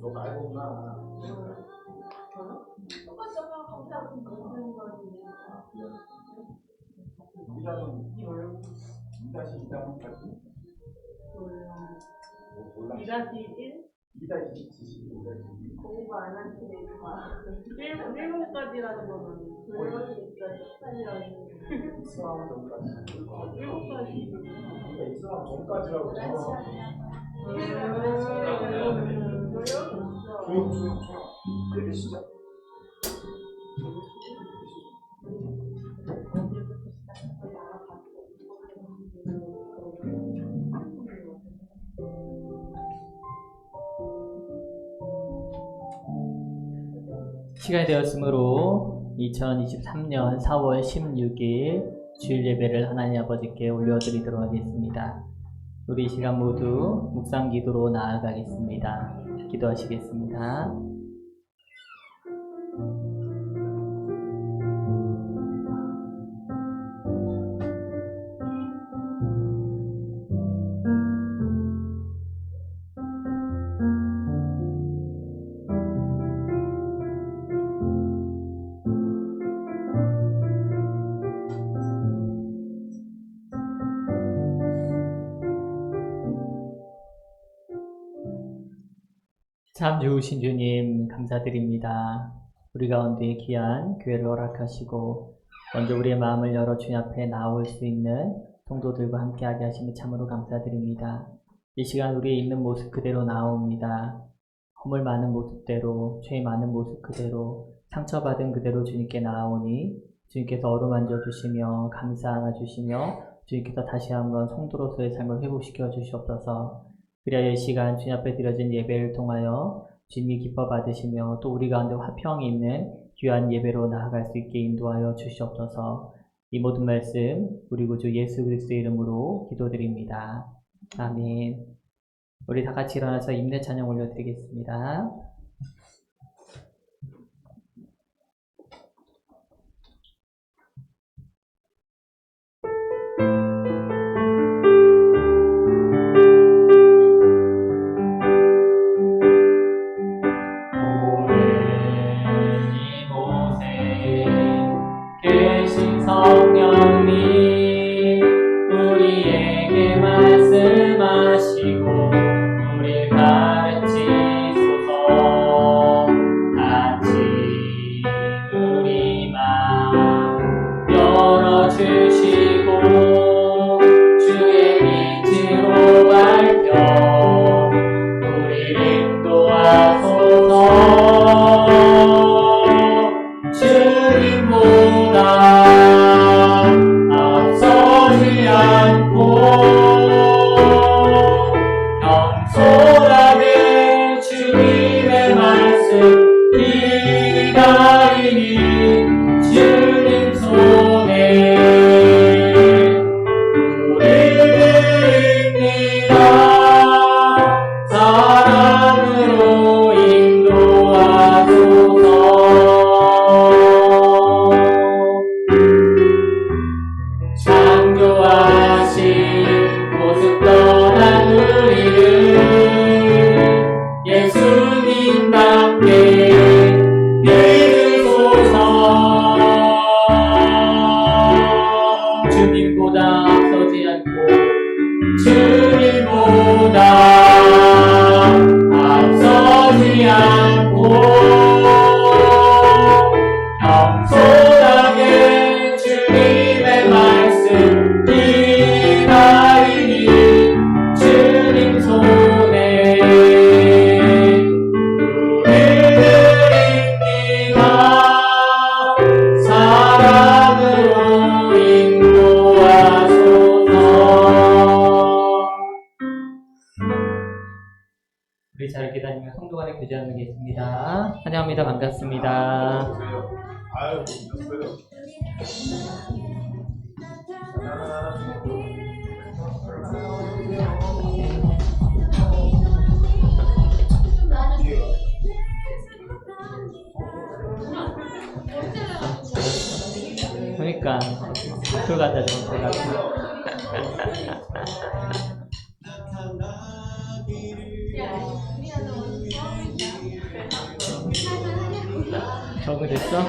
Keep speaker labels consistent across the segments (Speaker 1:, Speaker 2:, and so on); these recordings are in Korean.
Speaker 1: 너 말고구나. 여기다는 2-2까지? 몰라.
Speaker 2: 2-1?
Speaker 1: 2-2.
Speaker 2: 공부 안 한 게 되구나. 1번까지라는 거는 10번까지라는
Speaker 1: 이슬람 전까지.
Speaker 2: 7까지.
Speaker 1: 그러니까 이슬람 전까지라고 적어. 조용. 그게 시작.
Speaker 3: 시간이 되었으므로 2023년 4월 16일 주일 예배를 하나님 아버지께 올려드리도록 하겠습니다. 우리 이 시간 모두 묵상 기도로 나아가겠습니다. 기도하시겠습니다. 참 좋으신 주님 감사드립니다. 우리 가운데 귀한 교회를 허락하시고 먼저 우리의 마음을 열어 주님 앞에 나올 수 있는 성도들과 함께하게 하시니 참으로 감사드립니다. 이 시간 우리의 있는 모습 그대로 나옵니다. 허물 많은 모습대로, 죄 많은 모습 그대로, 상처받은 그대로 주님께 나아오니 주님께서 어루만져 주시며 감사 안아 주시며 주님께서 다시 한번 성도로서의 삶을 회복시켜 주시옵소서. 그리하여 이 시간 주님 앞에 드려진 예배를 통하여 주님이 기뻐 받으시며 또 우리 가운데 화평이 있는 귀한 예배로 나아갈 수 있게 인도하여 주시옵소서. 이 모든 말씀 우리 구주 예수 그리스도의 이름으로 기도드립니다. 아멘. 우리 다 같이 일어나서 임대 찬양 올려드리겠습니다. 성령님 우리에게 말씀하시고 우릴 가르치소서. 주님답게 믿으소서. 주님보다 앞서지 않고 주님보다 앞서지 않고 겸손하게 주님의 말씀 기다리니 주님 손에 우리를 인기가 사랑으로 인도하소서. 우리 잘 기다리며 성도 간의 교제 나누겠습니다. 환영합니다. 반갑습니다.
Speaker 1: 아유, 좋았어요.
Speaker 3: 그러니까 술 갖다 줘. 적응됐어?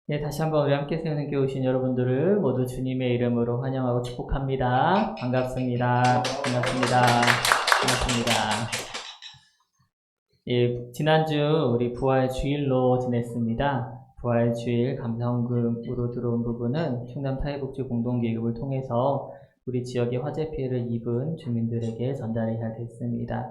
Speaker 3: 네, 다시 한번 우리 함께 세우는 교회 오신 여러분들을 모두 주님의 이름으로 환영하고 축복합니다. 반갑습니다. 반갑습니다. 반갑습니다. 예, 지난주 우리 부활 주일로 지냈습니다. 부활 주일 감사헌금으로 들어온 부분은 충남 사회복지 공동기금을 통해서 우리 지역의 화재 피해를 입은 주민들에게 전달해야 됐습니다.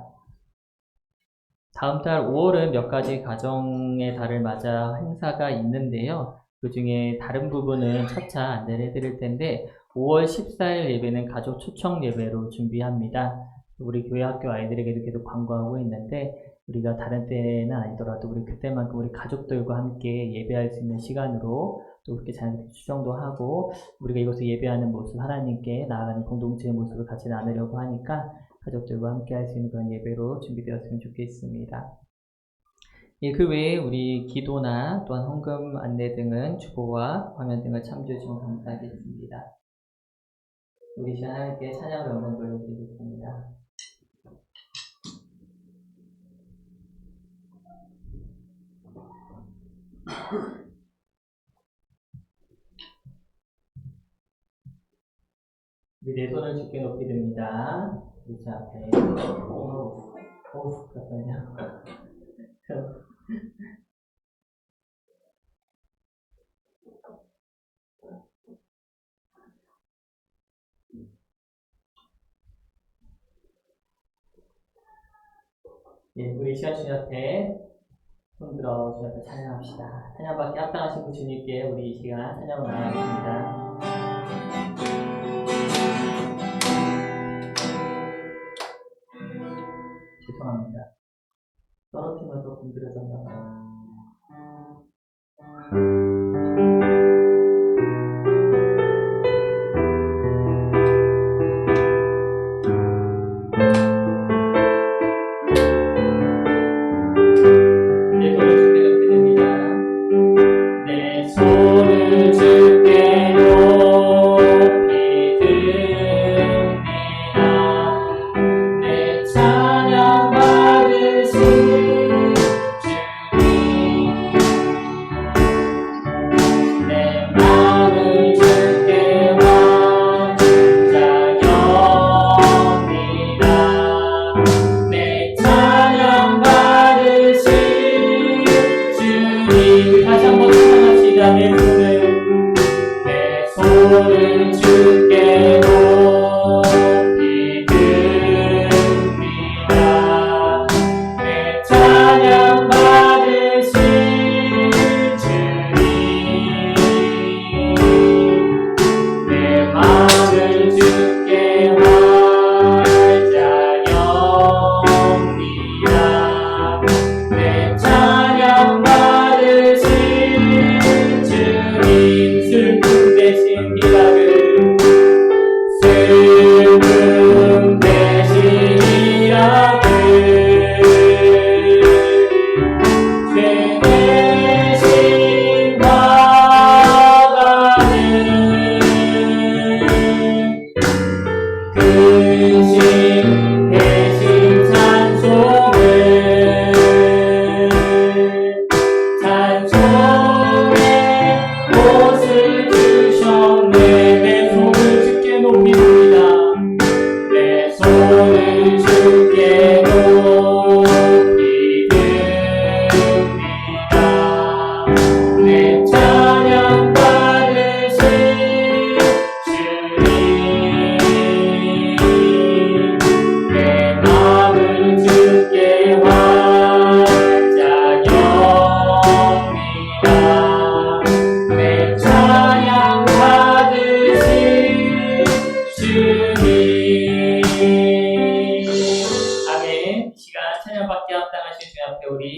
Speaker 3: 다음 달 5월은 몇 가지 가정의 달을 맞아 행사가 있는데요. 그 중에 다른 부분은 차차 안내를 해드릴 텐데 5월 14일 예배는 가족 초청 예배로 준비합니다. 우리 교회 학교 아이들에게도 계속 광고하고 있는데 우리가 다른 때는 아니더라도 우리 그때만큼 우리 가족들과 함께 예배할 수 있는 시간으로 또 그렇게 자연스럽게 추정도 하고 우리가 이곳에 예배하는 모습 하나님께 나아가는 공동체의 모습을 같이 나누려고 하니까 가족들과 함께 할 수 있는 그런 예배로 준비되었으면 좋겠습니다. 예, 그 외에 우리 기도나 또한 헌금 안내 등은 주보와 화면 등을 참조해 주시면 감사하겠습니다. 우리 시간 하나님께 찬양을 영상 돌려드리겠습니다. 우리 네 손을 주께 높이 듭니다. 우리 제 앞에 잠깐만요. 예, 우리 시간 주님 앞에 손들어 주님 앞에 찬양합시다. 찬양받기 합당하신 분 주님께 우리 이 시간 찬양을 나가겠습니다. 죄송합니다. 떨어뜨리면서 공들여졌나 봐요.
Speaker 4: 찬양 받으신 주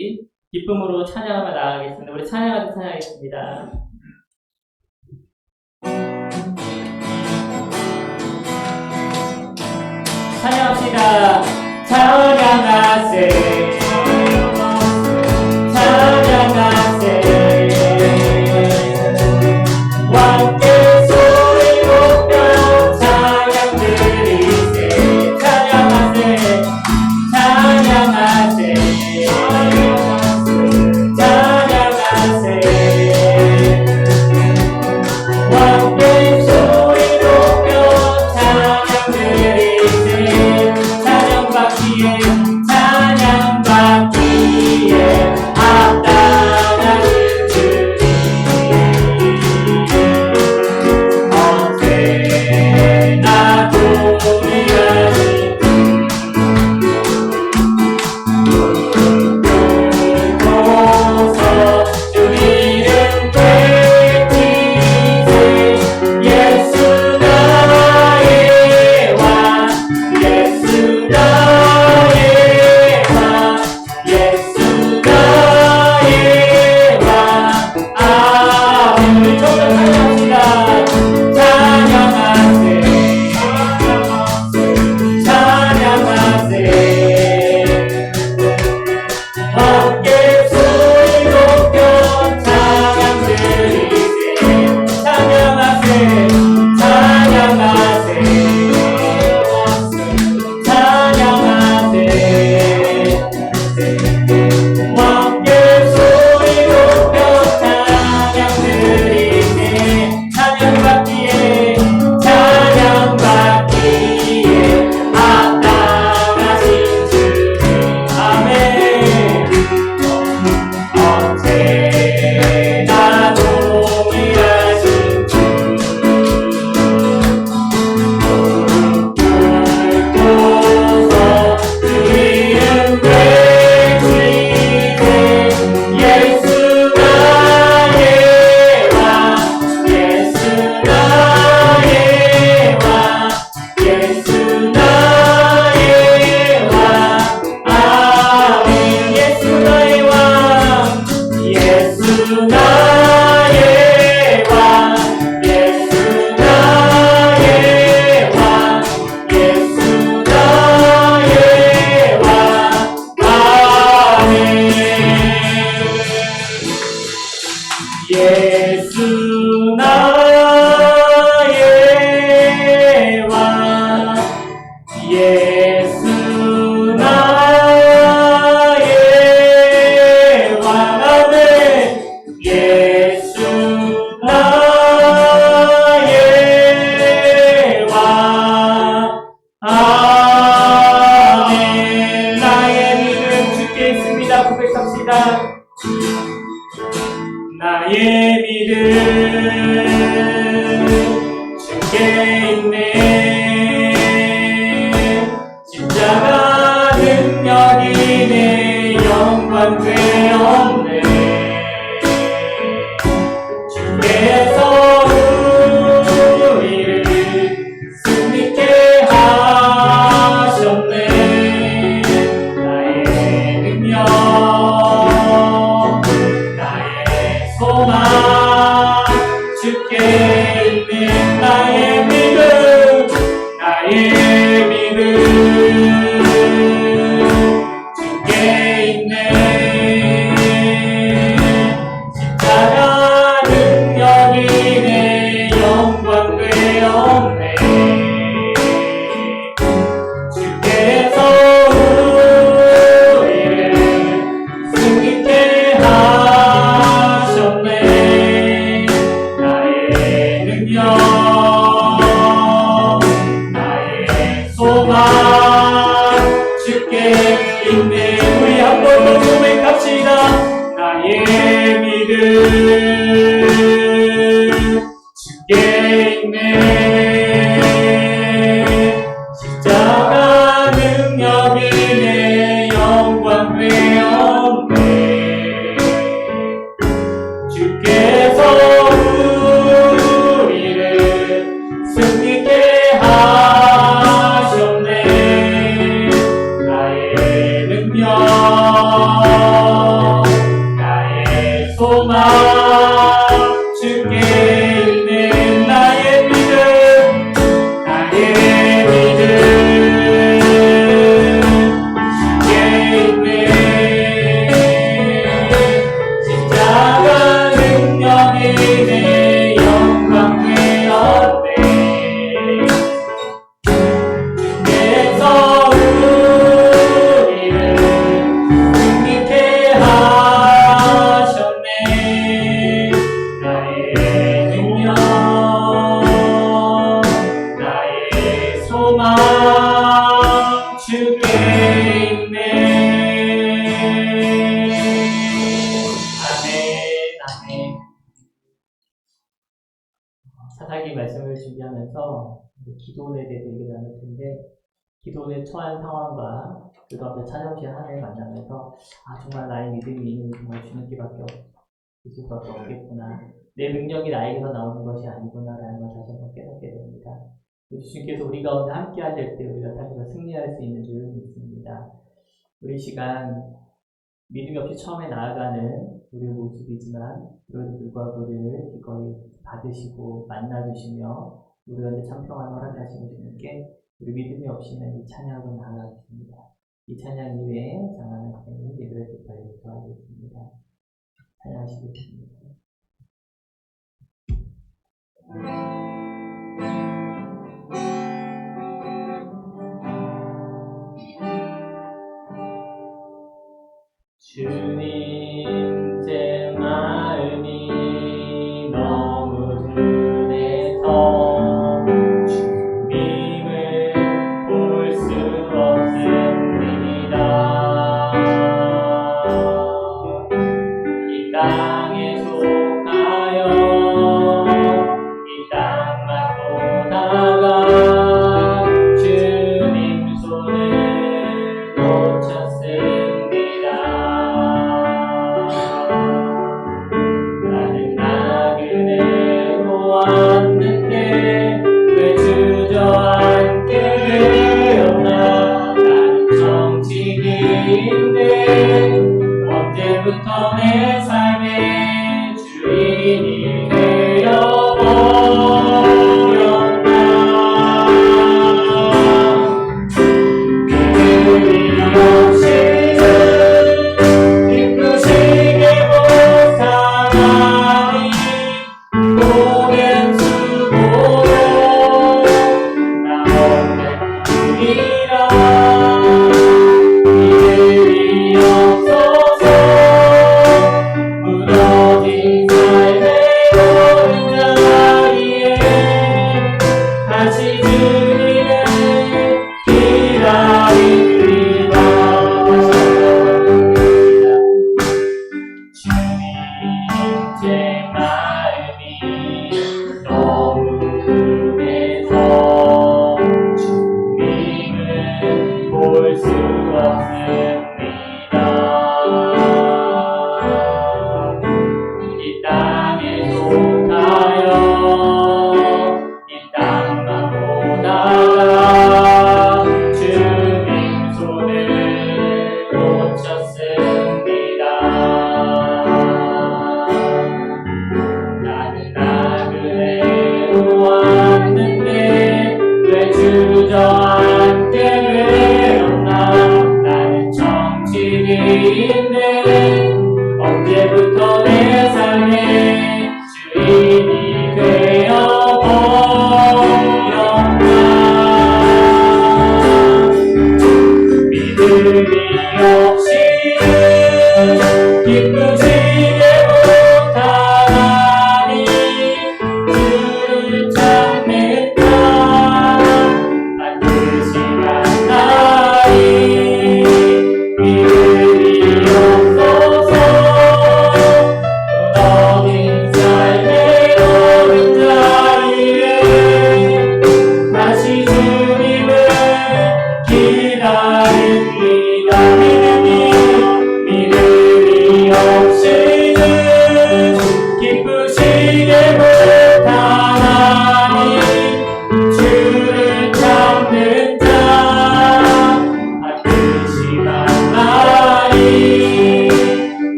Speaker 3: 우리 기쁨으로 찬양하며 나아가겠습니다. 우리 찬양하듯 찬양하겠습니다. 찬양합시다. 찬양하세 찬양하세 왕께 소리 높여 찬양 드리세 찬양하세 찬양하세 찬양하세 왕께 소리 높여 찬양 드리세 찬양받기에 합당하신 주님 언제나 동일하신 울고서 주 이름 외치세 예수 나의 왕 예수 나의 왕 예수 나의 왕 아멘. 우리 처음 찬양합시다. 찬양하세 찬양하세 함께 소리 높여 찬양 드리세 찬양하세 찬양하세 찬양하세 함께 소리 높여 찬양 드리세 찬양받기에 합당하신 주님 아멘. 언제나 동일하신 주 울고서 주 이름 외치세 예수 나의 왕 예수 나의 왕 예수 나의 왕 아멘. 예수 나의 왕 예수 나의 왕 예수 나의 왕 예수 나의 왕 아멘. 예수 나의 왕 예수 나의 왕 아멘. 예수 나의 왕 아멘. 나의 믿음 주께 있습니다. 고백합시다. 나의 믿음 주께 있네 십자가 능력이 내 영광 되었네 주께서 우리를 승리케 하셨네 나의 능력 나의 소망 주께 있는 나의 믿음 나의 믿음 주께 있네 십자가 능력이 내 영광 되었네 주께서 우리를 승리케 하셨네 나의 능력 나의 소망 주께 있네 우리 한 번 더 고백합시다 나의 믿음 주께 있네 십자가 능력이 내 영광 되었네 주께서 우리를 승리케 하셨네 나의 능력 주께 있는 나의 믿음 나의 믿음 주께 있는 십자가 능력이 내 영광 되었네 주께서 우리를 승리케 하셨네 나의 능력 나의 소망 주께 있네 아멘 아멘 사사기 말씀을 준비하면서 기도원에 대해서 얘기 나눌 텐데 기도원에 처한 상황과 그 다음에 차정시 하나를 만나면서 정말 나의 믿음이 정말 주님께밖에 예수밖에 없겠구나 내 능력이 나에게서 나오는 것이 아니구나라는 걸 다시 한번 깨닫게 됩니다. 주님께서 우리 가운데 함께 하실 때 우리가 삶에서 승리할 수 있는 줄 믿습니다. 우리 시간 믿음이 없이 처음에 나아가는 우리의 모습이지만 그래도 불구하고 우리를 기꺼이 받으시고 만나주시며 우리 가운데 참 평안을 허락하시는 주님께 우리 믿음이 없이는 이 찬양으로 나아가겠습니다. 이 찬양 이외에 장하는 선생님 예배를 드리도록 하겠습니다. 찬양하시겠습니다. 주님 제 마음이 너무 둔해서 주님을 볼 수 없습니다. 이 땅에 속하여 이 땅만 보다가 주님 손을 놓쳤습니다. 나는 나그네로 왔는데 왜 주저앉게 되었나. 나는 정치인인데 언제부터 내 삶의 주인이 되어버렸나. 믿음이 없이는 기쁘시게 못 살아니 고된 수고로 나 없는 분이라. 믿음이 없어서 무너진 삶의 길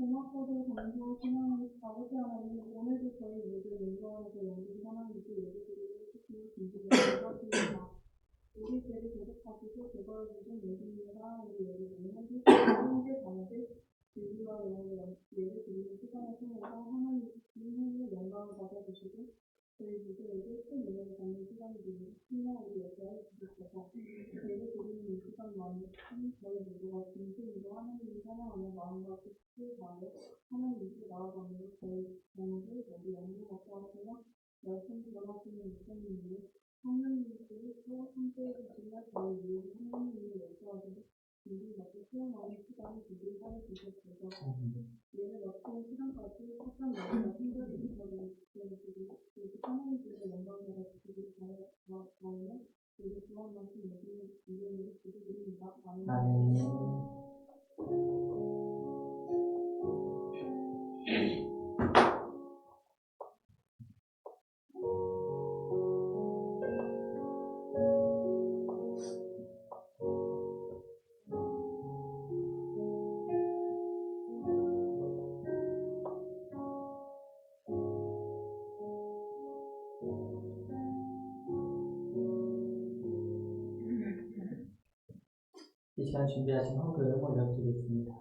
Speaker 2: 고맙고도 감사하고 신앙하는 아버지 하나님, 오늘도 저희 모두 용서하고 영생 하나님께 예배드리고 싶으며 진심으로 감사드립니다. 우리 죄를 대속하시고 죄벌을 주신 예수님과 우리 예배드리는 형제 자매들 진리와 영원을 예배드리는 시간을 통해서 하나님의 영광을 받아주시고 저희 모두에게 큰 은혜를 받는 시간이 되기를 신뢰 우리 예배할 주시옵소서. 예배드리는 이 시간만은 저희 모두가 진심으로 하나님을 사랑하는 마음과 뜻을 다해 하나님께 나아가며 저희 영혼을 모두 영광 받게 하시며 말씀 들어가시는 목사님을 하나님께서 함께 해주시며 저희 위에 하나님을 역사하시고 준비 받고 수용하는 시간을 준비하여 주셨소서. 예를 맡은 시간까지 착한 마음과 생각을 지켜주시고 하나님께서 영광을 받으시기 바라며 우리 구원 말씀 예수님 이름으로 기도드립니다. 아멘.
Speaker 3: 이 시간 준비하신 헌금 올려드리겠습니다.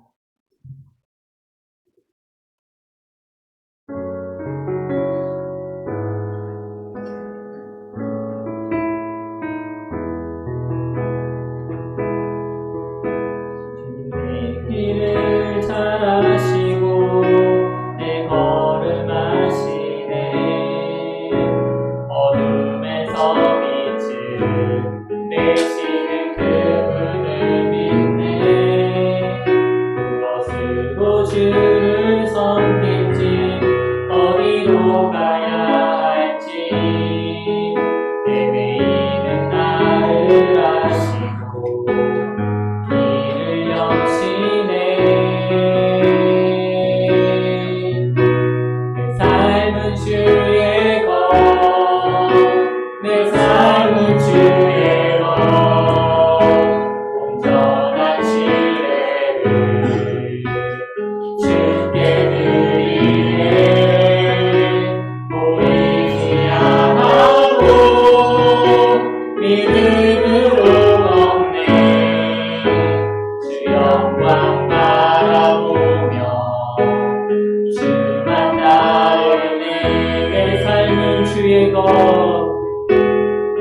Speaker 3: 주님의 길을 잘 아시고 내 걸음 하시네. 어둠에서 빛을 내시는 그분을 믿네. 무엇으로 주를 섬길지 어디로 가야 할지 애매이는 나를 아시고 길을 여시네. 내 삶은 주의 것, 내 삶은 주의 것, 온전한 신뢰를 주께 드리네. 보이지 않아도 믿음으로 걷네. 주 영광 바라보며 주만 따르네. 내 삶은 주의 것,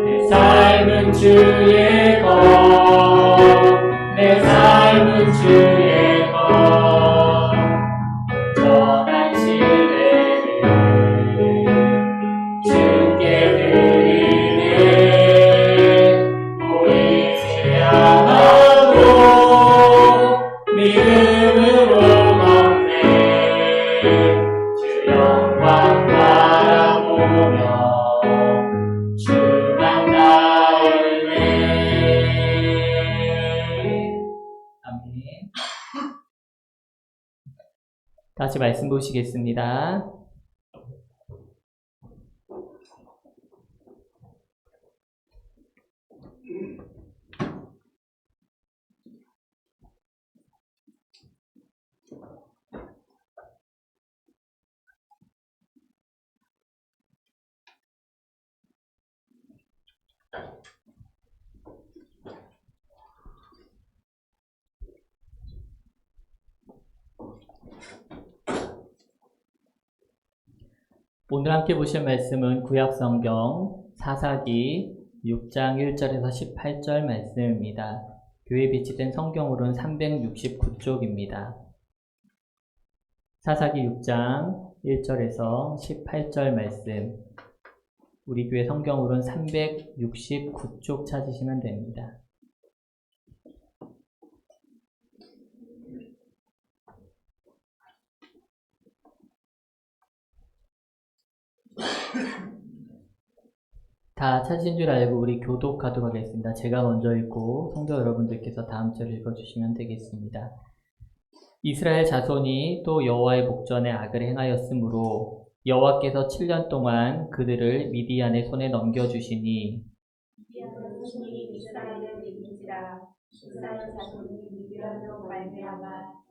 Speaker 3: 내 삶은 주의 것, 내 삶은 주의 것, 온전한 신뢰를 주께 드리네. 보이지 않아도 믿음으로 걷네. 주 영광 바라보며 주만 따르네. 아멘. 다시 말씀 보시겠습니다. 오늘 함께 보실 말씀은 구약성경 사사기 6장 1절에서 18절 말씀입니다. 교회에 비치된 성경으로는 369쪽입니다. 사사기 6장 1절에서 18절 말씀, 우리 교회 성경으로는 369쪽 찾으시면 됩니다. 다 찾으신 줄 알고 우리 교독하도록 하겠습니다. 제가 먼저 읽고 성도 여러분들께서 다음 절을 읽어주시면 되겠습니다. 이스라엘 자손이 또 여호와의 목전에 악을 행하였으므로 여호와께서 7년 동안 그들을 미디안의 손에 넘겨주시니
Speaker 4: 이스라엘을 이긴지라 이스라엘 자손이 미디안으로 말미암아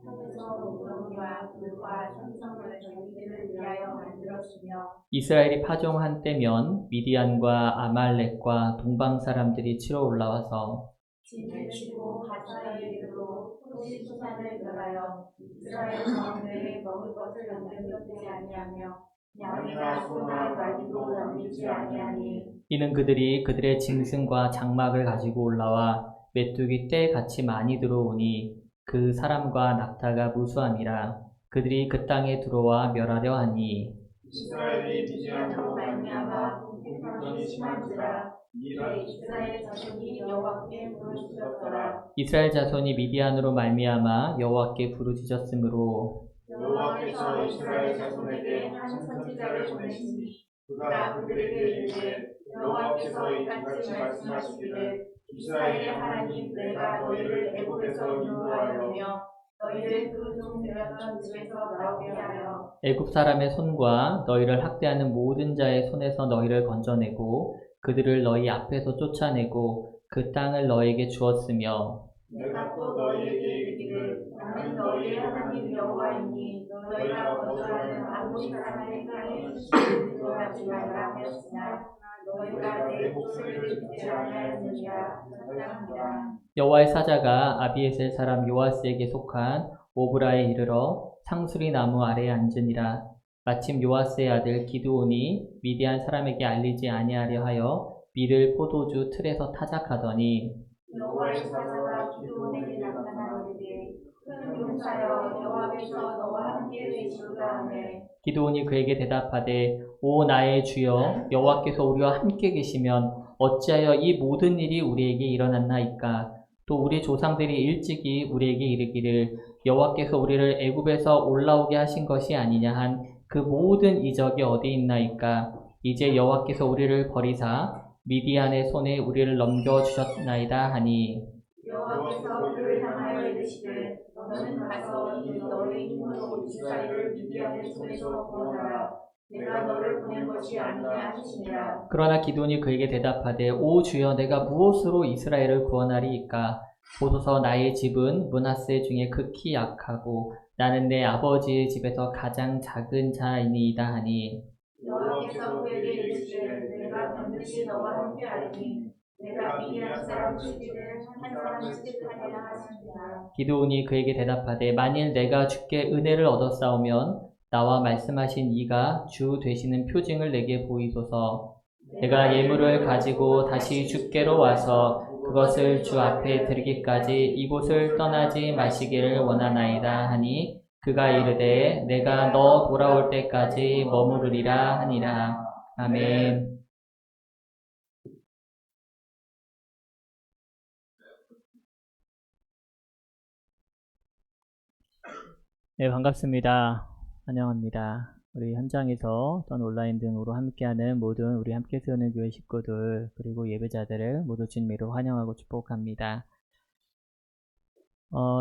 Speaker 4: 산에서 우렁이와 불과 산성을 자기들을 위하여 만들었으며
Speaker 3: 이스라엘이 파종한 때면 미디안과 아말렉과 동방 사람들이 치러 올라와서
Speaker 4: 진을 치고 가사에 이르러 토시 수산을 멸하여 이스라엘 가운데에 먹을 것을 남겨두지 아니하며 양이나 소나 나귀도 남기지 아니하니
Speaker 3: 이는 그들이 그들의 짐승과 장막을 가지고 올라와 메뚜기 떼같이 많이 들어오니 그 사람과 낙타가 무수함이라 그들이 그 땅에 들어와 멸하려 하니
Speaker 1: 이스라엘이
Speaker 4: 미디안으로
Speaker 1: 미디안으로
Speaker 4: 말미암아 공격이 심한지라 이에 이스라엘 자손이 여호와께 부르짖었더라.
Speaker 3: 이스라엘 자손이 미디안으로 말미암아 여호와께 부르짖었으므로
Speaker 4: 여호와께서 이스라엘 자손에게 한 선지자를 보내시니 그가 그들에게 이르되 여호와께서 이같이 말씀하시기를 이스라엘의 하나님 내가 너희를 애굽에서 인도하였으며 너희를 그 종되었던 집에서 나오게 하여
Speaker 3: 애굽 사람의 손과 너희를 학대하는 모든 자의 손에서 너희를 건져내고 그들을 너희 앞에서 쫓아내고 그 땅을 너희에게 주었으며
Speaker 4: 내가 또 너희에게 이르기를 나는 너희의 하나님 여호와이니 너희가 거주하는 아모리 사람의 땅에 수시를 들어가지 말라 하였으나 너희가 내 목소리를 듣지 아니하였느니라 하였느니라.
Speaker 3: 여호와의 사자가 아비에셀 사람 요아스에게 속한 오브라에 이르러 상수리 나무 아래에 앉으니라. 마침 요아스의 아들 기드온이 미디안 사람에게 알리지 아니하려 하여 밀을 포도주 틀에서 타작하더니
Speaker 4: 여호와의 사자가 기드온에게 나타나오되 큰 용사여 여호와께서 너와 함께 계시도다 하매
Speaker 3: 기드온이 그에게 대답하되 오 나의 주여 여호와께서 우리와 함께 계시면 어찌하여 이 모든 일이 우리에게 일어났나이까. 또 우리 조상들이 일찍이 우리에게 이르기를 여호와께서 우리를 애굽에서 올라오게 하신 것이 아니냐 한 그 모든 이적이 어디 있나이까. 이제 여호와께서 우리를 버리사 미디안의 손에 우리를 넘겨주셨나이다 하니
Speaker 4: 여호와께서 그를 향하여 이르시되 너는 가서 이 너의 힘으로 이스라엘을 미디안의 손에서 구원하라. 내가 너를 보낸 것이 아니냐 하시니라.
Speaker 3: 그러나 기드온이 그에게 대답하되 오 주여 내가 무엇으로 이스라엘을 구원하리이까. 보소서 나의 집은 므낫세 중에 극히 약하고 나는 내 아버지의 집에서 가장 작은 자이니이다 하니
Speaker 4: 여호와께서 그에게 이르시되 내가 반드시 너와 함께하리니 내가 미디안 사람 70을 한 사람 습득하리라 하시니라.
Speaker 3: 기드온이 그에게 대답하되 만일 내가 주께 은혜를 얻었사오면 나와 말씀하신 이가 주 되시는 표징을 내게 보이소서. 내가 예물을 가지고 다시 주께로 와서 그것을 주 앞에 드리기까지 이곳을 떠나지 마시기를 원하나이다 하니 그가 이르되 내가 너 돌아올 때까지 머무르리라 하니라. 아멘. 네, 반갑습니다. 환영합니다. 우리 현장에서 또는 온라인 등으로 함께하는 모든 우리 함께 세우는 교회 식구들 그리고 예배자들을 모두 주님으로 환영하고 축복합니다.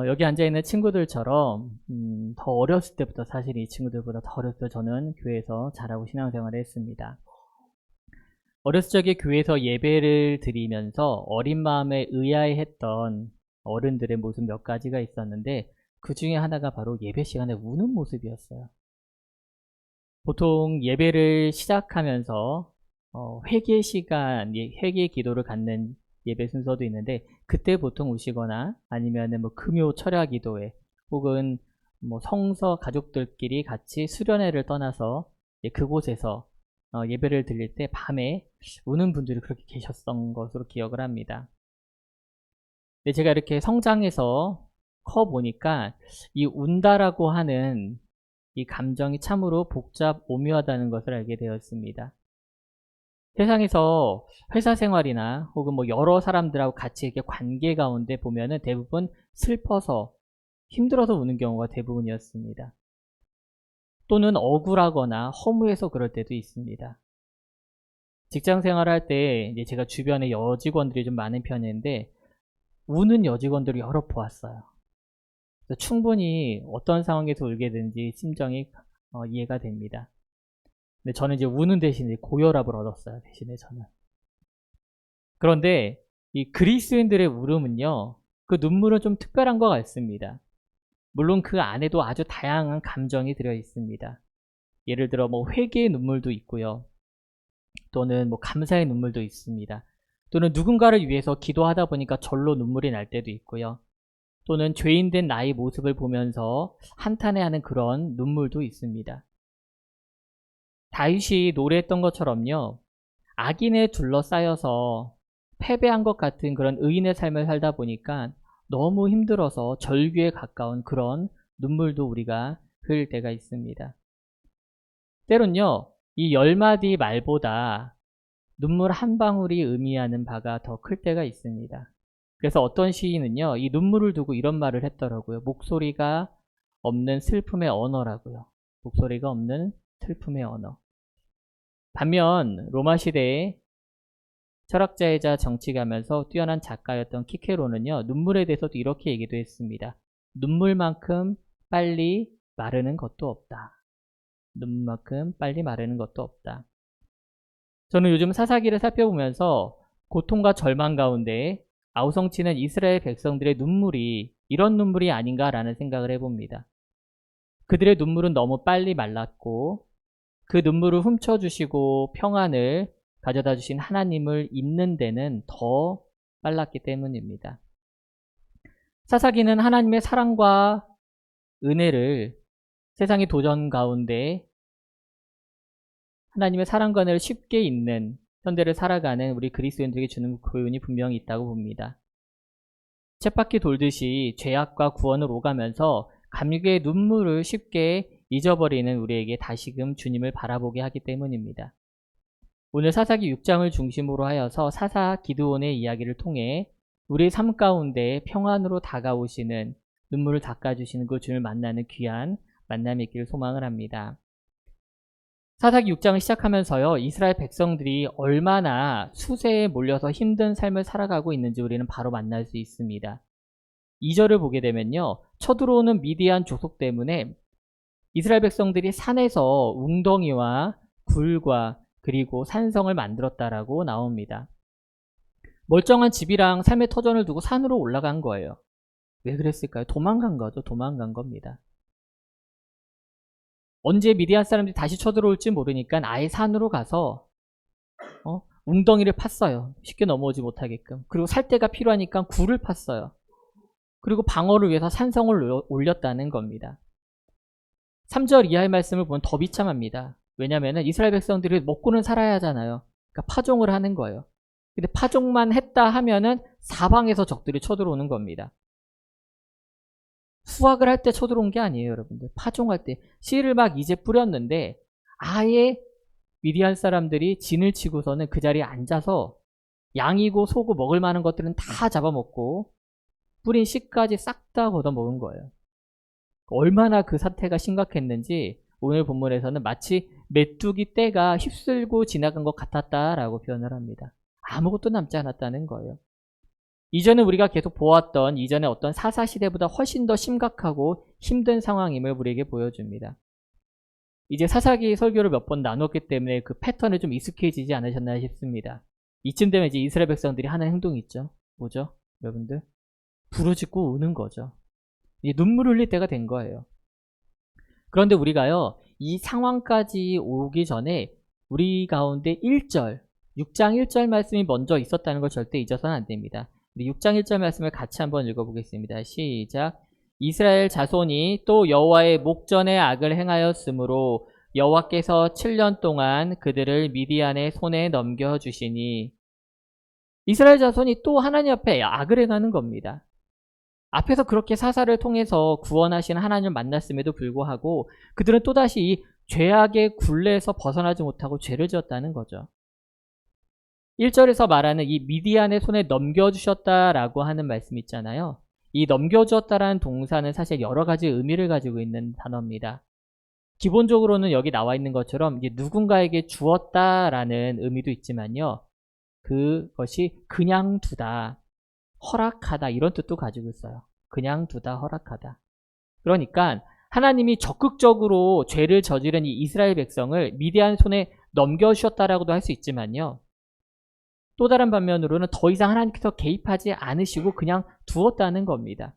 Speaker 3: 여기 앉아있는 친구들처럼 더 어렸을 때부터 사실 이 친구들보다 더 어렸을 때 저는 교회에서 자라고 신앙생활을 했습니다. 어렸을 적에 교회에서 예배를 드리면서 어린 마음에 의아해했던 어른들의 모습 몇 가지가 있었는데 그 중에 하나가 바로 예배 시간에 우는 모습이었어요. 보통 예배를 시작하면서 회개 시간, 회개 기도를 갖는 예배 순서도 있는데 그때 보통 우시거나 아니면은 뭐 금요 철야 기도회 혹은 뭐 성서 가족들끼리 같이 수련회를 떠나서 그곳에서 예배를 드릴 때 밤에 우는 분들이 그렇게 계셨던 것으로 기억을 합니다. 근데 제가 이렇게 성장해서 커 보니까 이 운다라고 하는 이 감정이 참으로 복잡 오묘하다는 것을 알게 되었습니다. 세상에서 회사 생활이나 혹은 뭐 여러 사람들하고 같이 이렇게 관계 가운데 보면은 대부분 슬퍼서 힘들어서 우는 경우가 대부분이었습니다. 또는 억울하거나 허무해서 그럴 때도 있습니다. 직장 생활할 때 이제 제가 주변에 여직원들이 좀 많은 편인데 우는 여직원들을 여러 보았어요. 그래서 충분히 어떤 상황에서 울게 되는지 심정이 이해가 됩니다. 근데 저는 이제 우는 대신에 고혈압을 얻었어요. 대신에 저는. 그런데 이 그리스도인들의 울음은요, 그 눈물은 좀 특별한 것 같습니다. 물론 그 안에도 아주 다양한 감정이 들어 있습니다. 예를 들어 뭐 회개의 눈물도 있고요. 또는 뭐 감사의 눈물도 있습니다. 또는 누군가를 위해서 기도하다 보니까 절로 눈물이 날 때도 있고요. 또는 죄인된 나의 모습을 보면서 한탄해하는 그런 눈물도 있습니다. 다윗이 노래했던 것처럼요. 악인에 둘러싸여서 패배한 것 같은 그런 의인의 삶을 살다 보니까 너무 힘들어서 절규에 가까운 그런 눈물도 우리가 흘릴 때가 있습니다. 때론요, 이 10마디 말보다 눈물 한 방울이 의미하는 바가 더 클 때가 있습니다. 그래서 어떤 시인은요, 이 눈물을 두고 이런 말을 했더라고요. 목소리가 없는 슬픔의 언어라고요. 목소리가 없는 슬픔의 언어. 반면 로마 시대에 철학자이자 정치가면서 뛰어난 작가였던 키케로는요, 눈물에 대해서도 이렇게 얘기도 했습니다. 눈물만큼 빨리 마르는 것도 없다. 눈물만큼 빨리 마르는 것도 없다. 저는 요즘 사사기를 살펴보면서 고통과 절망 가운데 아우성치는 이스라엘 백성들의 눈물이 이런 눈물이 아닌가라는 생각을 해봅니다. 그들의 눈물은 너무 빨리 말랐고 그 눈물을 훔쳐주시고 평안을 가져다 주신 하나님을 잊는 데는 더 빨랐기 때문입니다. 사사기는 하나님의 사랑과 은혜를 세상의 도전 가운데 하나님의 사랑과 은혜를 쉽게 잊는 현대를 살아가는 우리 그리스도인들에게 주는 교훈이 분명히 있다고 봅니다. 쳇바퀴 돌듯이 죄악과 구원을 오가면서 감격의 눈물을 쉽게 잊어버리는 우리에게 다시금 주님을 바라보게 하기 때문입니다. 오늘 사사기 6장을 중심으로 하여서 사사 기드온의 이야기를 통해 우리의 삶 가운데 평안으로 다가오시는 눈물을 닦아주시는 그 주님을 만나는 귀한 만남이 있기를 소망을 합니다. 사사기 6장을 시작하면서요, 이스라엘 백성들이 얼마나 수세에 몰려서 힘든 삶을 살아가고 있는지 우리는 바로 만날 수 있습니다. 2절을 보게 되면요, 쳐들어오는 미디안 조속 때문에 이스라엘 백성들이 산에서 웅덩이와 굴과 그리고 산성을 만들었다라고 나옵니다. 멀쩡한 집이랑 삶의 터전을 두고 산으로 올라간 거예요. 왜 그랬을까요? 도망간 거죠. 도망간 겁니다. 언제 미디안 사람들이 다시 쳐들어올지 모르니까 아예 산으로 가서 웅덩이를 팠어요. 쉽게 넘어오지 못하게끔. 그리고 살 데가 필요하니까 굴을 팠어요. 그리고 방어를 위해서 산성을 올렸다는 겁니다. 3절 이하의 말씀을 보면 더 비참합니다. 왜냐하면 이스라엘 백성들이 먹고는 살아야 하잖아요. 그러니까 파종을 하는 거예요. 근데 파종만 했다 하면은 사방에서 적들이 쳐들어오는 겁니다. 수확을 할 때 쳐들어온 게 아니에요, 여러분들. 파종할 때 씨를 막 이제 뿌렸는데 아예 미디안 사람들이 진을 치고서는 그 자리에 앉아서 양이고 소고 먹을 만한 것들은 다 잡아먹고 뿌린 씨까지 싹 다 걷어먹은 거예요. 얼마나 그 사태가 심각했는지 오늘 본문에서는 마치 메뚜기 떼가 휩쓸고 지나간 것 같았다라고 표현을 합니다. 아무것도 남지 않았다는 거예요. 이전에 우리가 계속 보았던 이전의 어떤 사사시대보다 훨씬 더 심각하고 힘든 상황임을 우리에게 보여줍니다. 이제 사사기 설교를 몇 번 나눴기 때문에 그 패턴에 좀 익숙해지지 않으셨나 싶습니다. 이쯤 되면 이제 이스라엘 백성들이 하는 행동이 있죠. 뭐죠? 여러분들? 부르짖고 우는 거죠. 이제 눈물 흘릴 때가 된 거예요. 그런데 우리가요, 이 상황까지 오기 전에 우리 가운데 1절, 6장 1절 말씀이 먼저 있었다는 걸 절대 잊어서는 안 됩니다. 우리 6장 1절 말씀을 같이 한번 읽어보겠습니다. 시작. 이스라엘 자손이 또 여호와의 목전에 악을 행하였으므로 여호와께서 7년 동안 그들을 미디안의 손에 넘겨주시니 이스라엘 자손이 또 하나님 앞에 악을 행하는 겁니다. 앞에서 그렇게 사사를 통해서 구원하신 하나님을 만났음에도 불구하고 그들은 또다시 이 죄악의 굴레에서 벗어나지 못하고 죄를 지었다는 거죠. 1절에서 말하는 이 미디안의 손에 넘겨주셨다라고 하는 말씀 있잖아요. 이 넘겨주었다라는 동사는 사실 여러 가지 의미를 가지고 있는 단어입니다. 기본적으로는 여기 나와 있는 것처럼 이제 누군가에게 주었다라는 의미도 있지만요. 그것이 그냥 두다, 허락하다 이런 뜻도 가지고 있어요. 그냥 두다, 허락하다. 그러니까 하나님이 적극적으로 죄를 저지른 이 이스라엘 백성을 미디안 손에 넘겨주셨다라고도 할 수 있지만요. 또 다른 반면으로는 더 이상 하나님께서 개입하지 않으시고 그냥 두었다는 겁니다.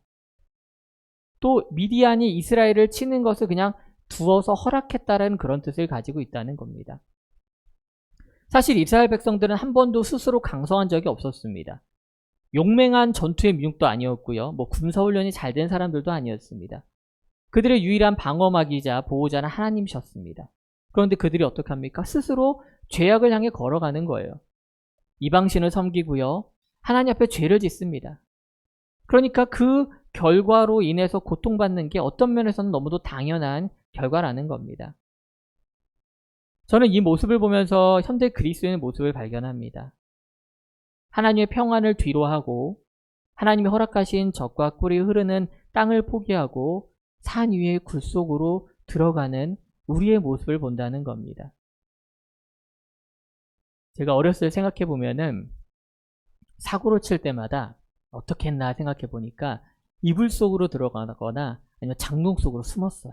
Speaker 3: 또 미디안이 이스라엘을 치는 것을 그냥 두어서 허락했다는 그런 뜻을 가지고 있다는 겁니다. 사실 이스라엘 백성들은 한 번도 스스로 강성한 적이 없었습니다. 용맹한 전투의 민족도 아니었고요. 군사훈련이 잘 된 사람들도 아니었습니다. 그들의 유일한 방어막이자 보호자는 하나님이셨습니다. 그런데 그들이 어떻게 합니까? 스스로 죄악을 향해 걸어가는 거예요. 이방신을 섬기고요. 하나님 앞에 죄를 짓습니다. 그러니까 그 결과로 인해서 고통받는 게 어떤 면에서는 너무도 당연한 결과라는 겁니다. 저는 이 모습을 보면서 현대 그리스도인의 모습을 발견합니다. 하나님의 평안을 뒤로하고 하나님이 허락하신 젖과 꿀이 흐르는 땅을 포기하고 산 위의 굴 속으로 들어가는 우리의 모습을 본다는 겁니다. 제가 어렸을 때 생각해 보면은 사고를 칠 때마다 어떻게 했나 생각해 보니까 이불 속으로 들어가거나 아니면 장롱 속으로 숨었어요.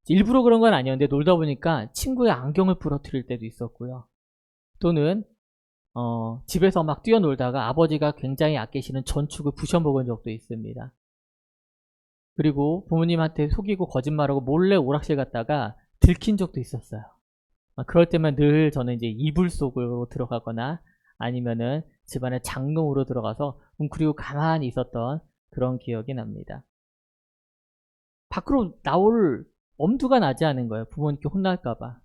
Speaker 3: 일부러 그런 건 아니었는데 놀다 보니까 친구의 안경을 부러뜨릴 때도 있었고요. 또는 집에서 막 뛰어놀다가 아버지가 굉장히 아끼시는 전축을 부셔먹은 적도 있습니다. 그리고 부모님한테 속이고 거짓말하고 몰래 오락실 갔다가 들킨 적도 있었어요. 그럴 때만 늘 저는 이제 이불 속으로 들어가거나 아니면은 집안의 장롱으로 들어가서 웅크리고 가만히 있었던 그런 기억이 납니다. 밖으로 나올 엄두가 나지 않은 거예요. 부모님께 혼날까봐.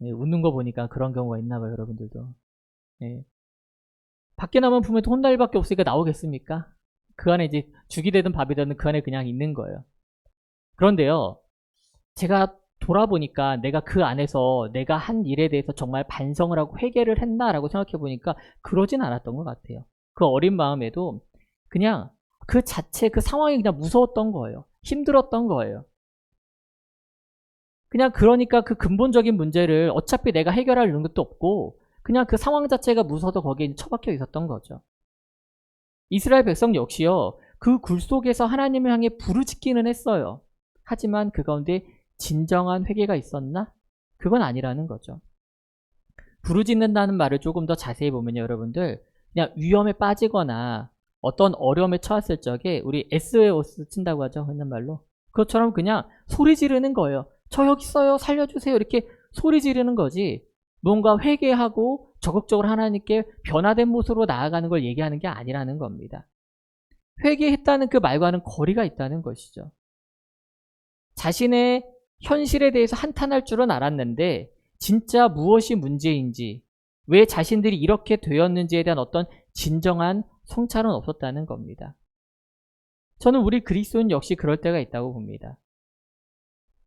Speaker 3: 네, 웃는 거 보니까 그런 경우가 있나 봐요, 여러분들도. 네. 밖에 나면 부모님한테 혼날 일밖에 없으니까 나오겠습니까? 그 안에 이제 죽이 되든 밥이 되든 그 안에 그냥 있는 거예요. 그런데요, 제가 돌아보니까 내가 그 안에서 내가 한 일에 대해서 정말 반성을 하고 회개를 했나라고 생각해 보니까 그러진 않았던 것 같아요. 그 어린 마음에도 그냥 그 자체 그 상황이 그냥 무서웠던 거예요. 힘들었던 거예요. 그냥 그러니까 그 근본적인 문제를 어차피 내가 해결할 능력도 없고 그냥 그 상황 자체가 무서워서 거기에 처박혀 있었던 거죠. 이스라엘 백성 역시요. 그 굴 속에서 하나님을 향해 부르짖기는 했어요. 하지만 그 가운데 진정한 회개가 있었나? 그건 아니라는 거죠. 부르짖는다는 말을 조금 더 자세히 보면요, 여러분들 그냥 위험에 빠지거나 어떤 어려움에 처했을 적에 우리 SOS 친다고 하죠, 흔한 말로. 그것처럼 그냥 소리 지르는 거예요. 저 여기 있어요, 살려주세요, 이렇게 소리 지르는 거지 뭔가 회개하고 적극적으로 하나님께 변화된 모습으로 나아가는 걸 얘기하는 게 아니라는 겁니다. 회개했다는 그 말과는 거리가 있다는 것이죠. 자신의 현실에 대해서 한탄할 줄은 알았는데 진짜 무엇이 문제인지 왜 자신들이 이렇게 되었는지에 대한 어떤 진정한 성찰은 없었다는 겁니다. 저는 우리 그리스도인 역시 그럴 때가 있다고 봅니다.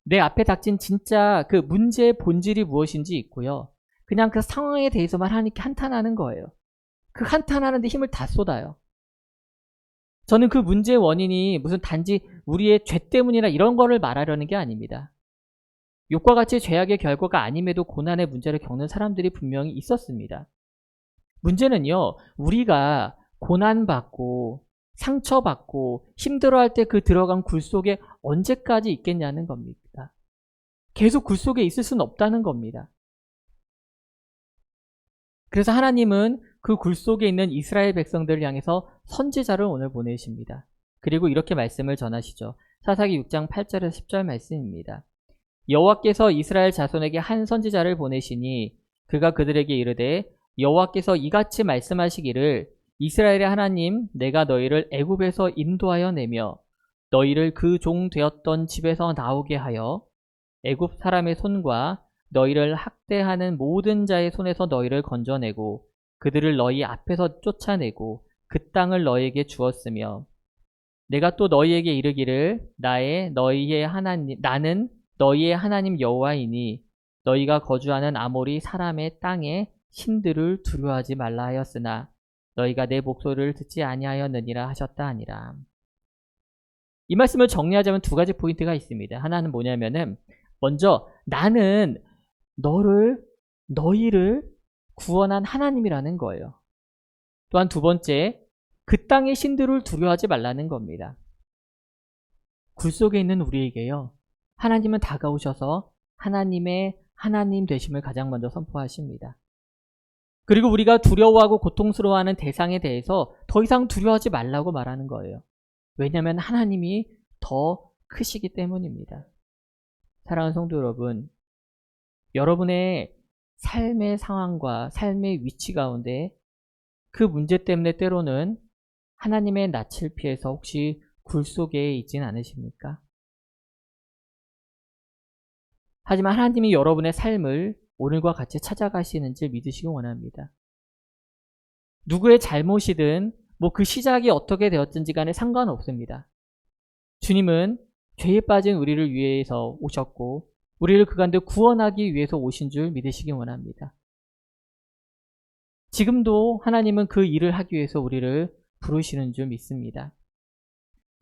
Speaker 3: 내 앞에 닥친 진짜 그 문제의 본질이 무엇인지 있고요. 그냥 그 상황에 대해서만 하나님께 한탄하는 거예요. 그 한탄하는데 힘을 다 쏟아요. 저는 그 문제의 원인이 무슨 단지 우리의 죄 때문이나 이런 거를 말하려는 게 아닙니다. 욕과 같이 죄악의 결과가 아님에도 고난의 문제를 겪는 사람들이 분명히 있었습니다. 문제는요, 우리가 고난받고 상처받고 힘들어할 때 그 들어간 굴 속에 언제까지 있겠냐는 겁니다. 계속 굴 속에 있을 수는 없다는 겁니다. 그래서 하나님은 그 굴 속에 있는 이스라엘 백성들을 향해서 선지자를 오늘 보내십니다. 그리고 이렇게 말씀을 전하시죠. 사사기 6장 8절에서 10절 말씀입니다. 여호와께서 이스라엘 자손에게 한 선지자를 보내시니 그가 그들에게 이르되 여호와께서 이같이 말씀하시기를 이스라엘의 하나님 내가 너희를 애굽에서 인도하여 내며 너희를 그 종 되었던 집에서 나오게 하여 애굽 사람의 손과 너희를 학대하는 모든 자의 손에서 너희를 건져내고 그들을 너희 앞에서 쫓아내고 그 땅을 너희에게 주었으며 내가 또 너희에게 이르기를 나는 너희의 하나님 여호와이니 너희가 거주하는 아모리 사람의 땅에 신들을 두려워하지 말라 하였으나 너희가 내 목소리를 듣지 아니하였느니라 하셨다 하니라. 이 말씀을 정리하자면 두 가지 포인트가 있습니다. 하나는 뭐냐면은 먼저 나는 너희를 구원한 하나님이라는 거예요. 또한 두 번째, 그 땅의 신들을 두려워하지 말라는 겁니다. 굴 속에 있는 우리에게요, 하나님은 다가오셔서 하나님의 하나님 되심을 가장 먼저 선포하십니다. 그리고 우리가 두려워하고 고통스러워하는 대상에 대해서 더 이상 두려워하지 말라고 말하는 거예요. 왜냐하면 하나님이 더 크시기 때문입니다. 사랑하는 성도 여러분, 여러분의 삶의 상황과 삶의 위치 가운데 그 문제 때문에 때로는 하나님의 낯을 피해서 혹시 굴 속에 있진 않으십니까? 하지만 하나님이 여러분의 삶을 오늘과 같이 찾아가시는지 믿으시기 원합니다. 누구의 잘못이든 그 시작이 어떻게 되었든지 간에 상관없습니다. 주님은 죄에 빠진 우리를 위해서 오셨고 우리를 그 가운데 구원하기 위해서 오신 줄 믿으시기 원합니다. 지금도 하나님은 그 일을 하기 위해서 우리를 부르시는 줄 믿습니다.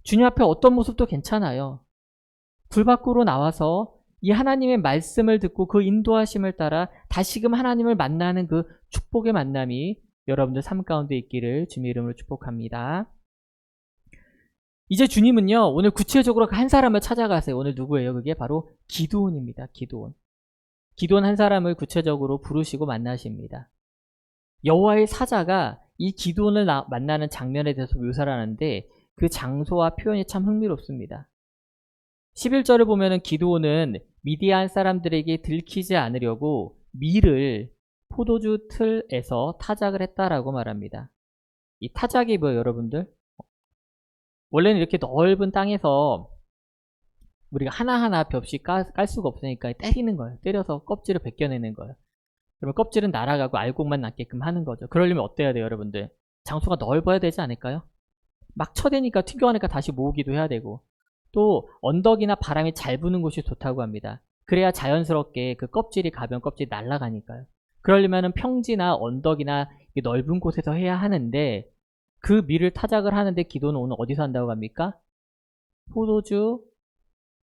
Speaker 3: 주님 앞에 어떤 모습도 괜찮아요. 불 밖으로 나와서 이 하나님의 말씀을 듣고 그 인도하심을 따라 다시금 하나님을 만나는 그 축복의 만남이 여러분들 삶 가운데 있기를 주님의 이름으로 축복합니다. 이제 주님은요, 오늘 구체적으로 한 사람을 찾아가세요. 오늘 누구예요? 그게 바로 기드온입니다. 기드온. 기드온 한 사람을 구체적으로 부르시고 만나십니다. 여호와의 사자가 이 기드온을 만나는 장면에 대해서 묘사를 하는데 그 장소와 표현이 참 흥미롭습니다. 11절을 보면은 기드온은 미디안 사람들에게 들키지 않으려고 밀을 포도주 틀에서 타작을 했다라고 말합니다. 이 타작이 뭐예요, 여러분들? 원래는 이렇게 넓은 땅에서 우리가 하나하나 벽씩 깔 수가 없으니까 때리는 거예요. 때려서 껍질을 벗겨내는 거예요. 그러면 껍질은 날아가고 알곡만 남게끔 하는 거죠. 그러려면 어때야 돼요, 여러분들? 장소가 넓어야 되지 않을까요? 막 쳐대니까 튕겨가니까 다시 모으기도 해야 되고, 또 언덕이나 바람이 잘 부는 곳이 좋다고 합니다. 그래야 자연스럽게 그 껍질이 가벼운 껍질이 날아가니까요. 그러려면 평지나 언덕이나 넓은 곳에서 해야 하는데 그 밀을 타작을 하는데 기도는 오늘 어디서 한다고 합니까? 포도주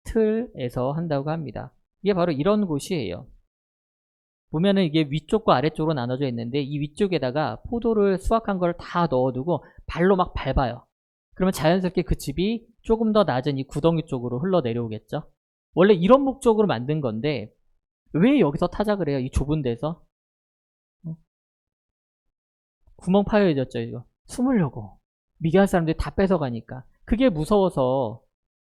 Speaker 3: 틀에서 한다고 합니다. 이게 바로 이런 곳이에요. 보면은 이게 위쪽과 아래쪽으로 나눠져 있는데 이 위쪽에다가 포도를 수확한 걸 다 넣어두고 발로 막 밟아요. 그러면 자연스럽게 그 즙이 조금 더 낮은 이 구덩이 쪽으로 흘러내려오겠죠. 원래 이런 목적으로 만든 건데 왜 여기서 타작을 해요? 이 좁은 데서? 구멍 파여졌죠, 이거. 숨으려고. 미디안 사람들이 다 뺏어가니까. 그게 무서워서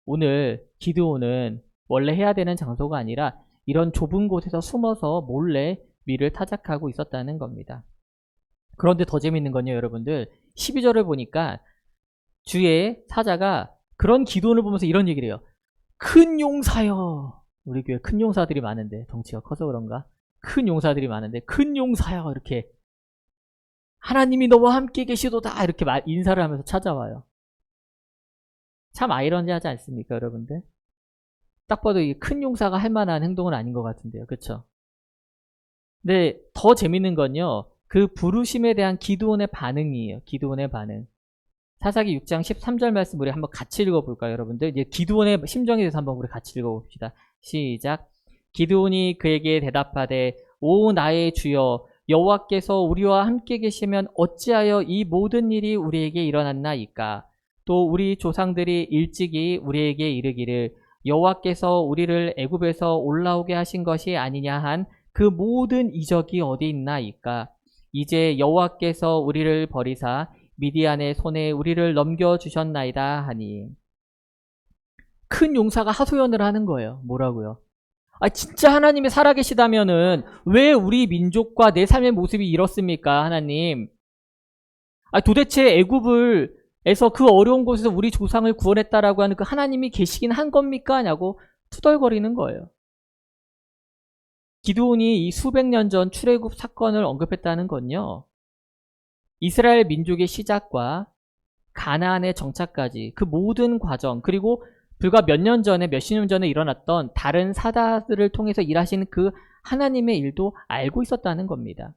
Speaker 3: 오늘 기드온은 원래 해야 되는 장소가 아니라 이런 좁은 곳에서 숨어서 몰래 밀을 타작하고 있었다는 겁니다. 그런데 더 재밌는 건요, 여러분들. 12절을 보니까 주의 사자가 그런 기드온을 보면서 이런 얘기를 해요. 큰 용사여. 우리 교회 큰 용사들이 많은데 덩치가 커서 그런가? 큰 용사들이 많은데 큰 용사여 이렇게 하나님이 너와 함께 계시도다 이렇게 인사를 하면서 찾아와요. 참 아이러니하지 않습니까, 여러분들? 딱 봐도 이 큰 용사가 할 만한 행동은 아닌 것 같은데요. 그렇죠? 근데 더 재밌는 건요. 그 부르심에 대한 기드온의 반응이에요. 기드온의 반응. 사사기 6장 13절 말씀 우리 한번 같이 읽어볼까요, 여러분들? 이제 기드온의 심정에 대해서 한번 우리 같이 읽어봅시다. 시작. 기드온이 그에게 대답하되 오 나의 주여 여호와께서 우리와 함께 계시면 어찌하여 이 모든 일이 우리에게 일어났나이까? 또 우리 조상들이 일찍이 우리에게 이르기를 여호와께서 우리를 애굽에서 올라오게 하신 것이 아니냐 한 그 모든 이적이 어디 있나이까? 이제 여호와께서 우리를 버리사 미디안의 손에 우리를 넘겨주셨나이다 하니. 큰 용사가 하소연을 하는 거예요. 뭐라고요? 진짜 하나님이 살아계시다면은 왜 우리 민족과 내 삶의 모습이 이렇습니까, 하나님? 도대체 애굽에서 그 어려운 곳에서 우리 조상을 구원했다라고 하는 그 하나님이 계시긴 한 겁니까? 하냐고 투덜거리는 거예요. 기드온이 이 수백 년 전 출애굽 사건을 언급했다는 건요. 이스라엘 민족의 시작과 가나안의 정착까지 그 모든 과정, 그리고 불과 몇 년 전에, 몇십 년 전에 일어났던 다른 사다들을 통해서 일하시는 그 하나님의 일도 알고 있었다는 겁니다.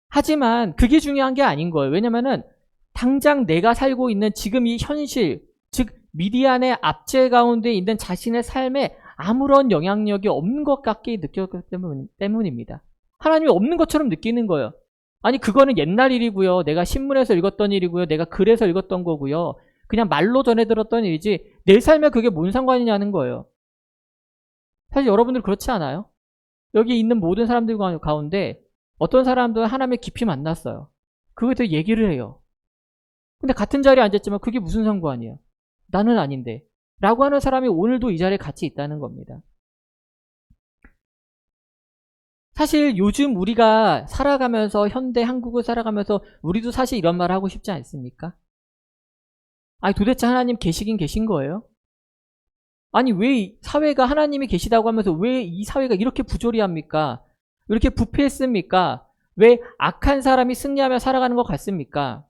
Speaker 3: 하지만 그게 중요한 게 아닌 거예요. 왜냐면은 당장 내가 살고 있는 지금 이 현실, 즉 미디안의 압제 가운데 있는 자신의 삶에 아무런 영향력이 없는 것 같게 느꼈기 때문입니다. 하나님이 없는 것처럼 느끼는 거예요. 아니 그거는 옛날 일이고요. 내가 신문에서 읽었던 일이고요. 내가 글에서 읽었던 거고요. 그냥 말로 전해 들었던 일이지 내 삶에 그게 뭔 상관이냐는 거예요. 사실 여러분들 그렇지 않아요? 여기 있는 모든 사람들 가운데 어떤 사람들은 하나님을 깊이 만났어요. 그거에 대해 얘기를 해요. 근데 같은 자리에 앉았지만 그게 무슨 상관이에요? 나는 아닌데. 라고 하는 사람이 오늘도 이 자리에 같이 있다는 겁니다. 사실 요즘 우리가 살아가면서 현대 한국을 살아가면서 우리도 사실 이런 말을 하고 싶지 않습니까? 아니 도대체 하나님 계시긴 계신 거예요? 아니 왜 사회가 하나님이 계시다고 하면서 왜 이 사회가 이렇게 부조리합니까? 왜 이렇게 부패했습니까? 왜 악한 사람이 승리하며 살아가는 것 같습니까?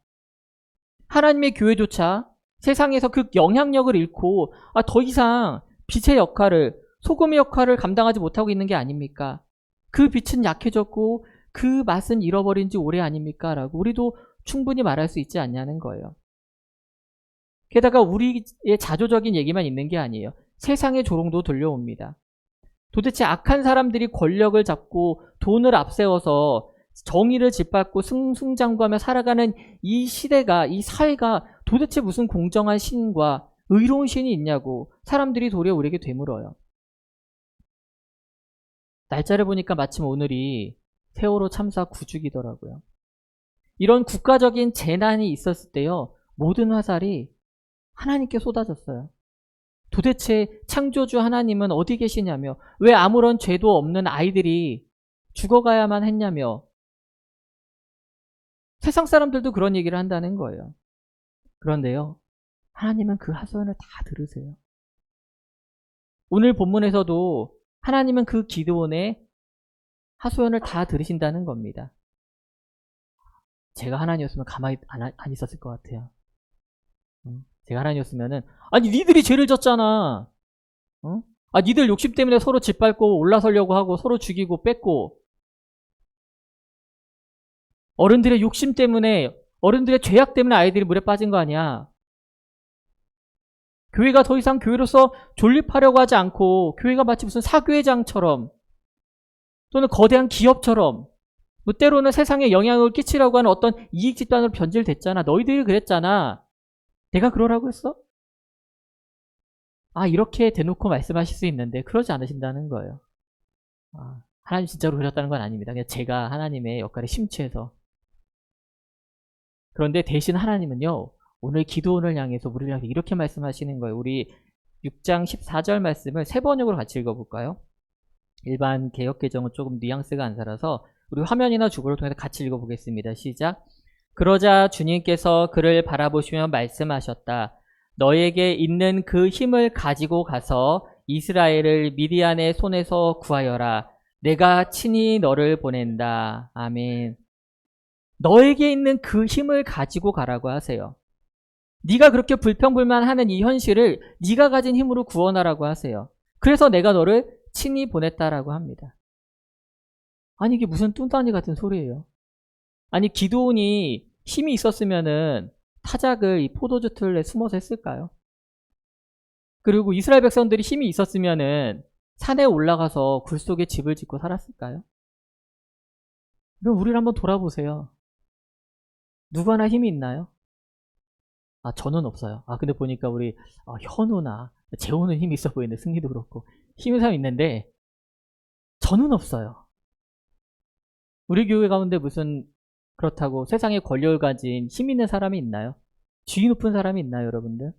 Speaker 3: 하나님의 교회조차 세상에서 그 영향력을 잃고 더 이상 빛의 역할을, 소금의 역할을 감당하지 못하고 있는 게 아닙니까? 그 빛은 약해졌고 그 맛은 잃어버린 지 오래 아닙니까? 라고 우리도 충분히 말할 수 있지 않냐는 거예요. 게다가 우리의 자조적인 얘기만 있는 게 아니에요. 세상의 조롱도 들려옵니다. 도대체 악한 사람들이 권력을 잡고 돈을 앞세워서 정의를 짓밟고 승승장구하며 살아가는 이 시대가, 이 사회가 도대체 무슨 공정한 신과 의로운 신이 있냐고 사람들이 도리어 우리에게 되물어요. 날짜를 보니까 마침 오늘이 세월호 참사 9주기더라고요. 이런 국가적인 재난이 있었을 때요, 모든 화살이 하나님께 쏟아졌어요. 도대체 창조주 하나님은 어디 계시냐며, 왜 아무런 죄도 없는 아이들이 죽어가야만 했냐며, 세상 사람들도 그런 얘기를 한다는 거예요. 그런데요, 하나님은 그 하소연을 다 들으세요. 오늘 본문에서도 하나님은 그 기드온의 하소연을 다 들으신다는 겁니다. 제가 하나님이었으면 가만히 안 있었을 것 같아요. 제가 하나님이었으면은, 아니 니들이 죄를 졌잖아. 니들 욕심 때문에 서로 짓밟고 올라서려고 하고 서로 죽이고 뺏고, 어른들의 욕심 때문에, 어른들의 죄악 때문에 아이들이 물에 빠진 거 아니야. 교회가 더 이상 교회로서 존립하려고 하지 않고 교회가 마치 무슨 사교회장처럼 또는 거대한 기업처럼 뭐 때로는 세상에 영향을 끼치려고 하는 어떤 이익 집단으로 변질됐잖아. 너희들이 그랬잖아. 내가 그러라고 했어? 이렇게 대놓고 말씀하실 수 있는데 그러지 않으신다는 거예요. 하나님 진짜로 그랬다는 건 아닙니다. 그냥 제가 하나님의 역할에 심취해서. 그런데 대신 하나님은요, 오늘 기도원을 향해서 우리를 향해서 이렇게 말씀하시는 거예요. 우리 6장 14절 말씀을 세 번역으로 같이 읽어볼까요? 일반 개역개정은 조금 뉘앙스가 안 살아서 우리 화면이나 주보를 통해서 같이 읽어보겠습니다. 시작. 그러자 주님께서 그를 바라보시며 말씀하셨다. 너에게 있는 그 힘을 가지고 가서 이스라엘을 미디안의 손에서 구하여라. 내가 친히 너를 보낸다. 아멘. 너에게 있는 그 힘을 가지고 가라고 하세요. 네가 그렇게 불평불만하는 이 현실을 네가 가진 힘으로 구원하라고 하세요. 그래서 내가 너를 친히 보냈다라고 합니다. 아니 이게 무슨 뚱딴이 같은 소리예요. 아니 기드온이 힘이 있었으면은 타작을 이 포도주 틀에 숨어서 했을까요? 그리고 이스라엘 백성들이 힘이 있었으면은 산에 올라가서 굴 속에 집을 짓고 살았을까요? 그럼 우리를 한번 돌아보세요. 누구 하나 힘이 있나요? 저는 없어요. 근데 보니까 우리 현우나 재호는 힘이 있어 보이는데, 승리도 그렇고 힘이 사람 있는데 저는 없어요. 우리 교회 가운데 무슨 그렇다고 세상에 권력을 가진 힘 있는 사람이 있나요? 지위 높은 사람이 있나요, 여러분들?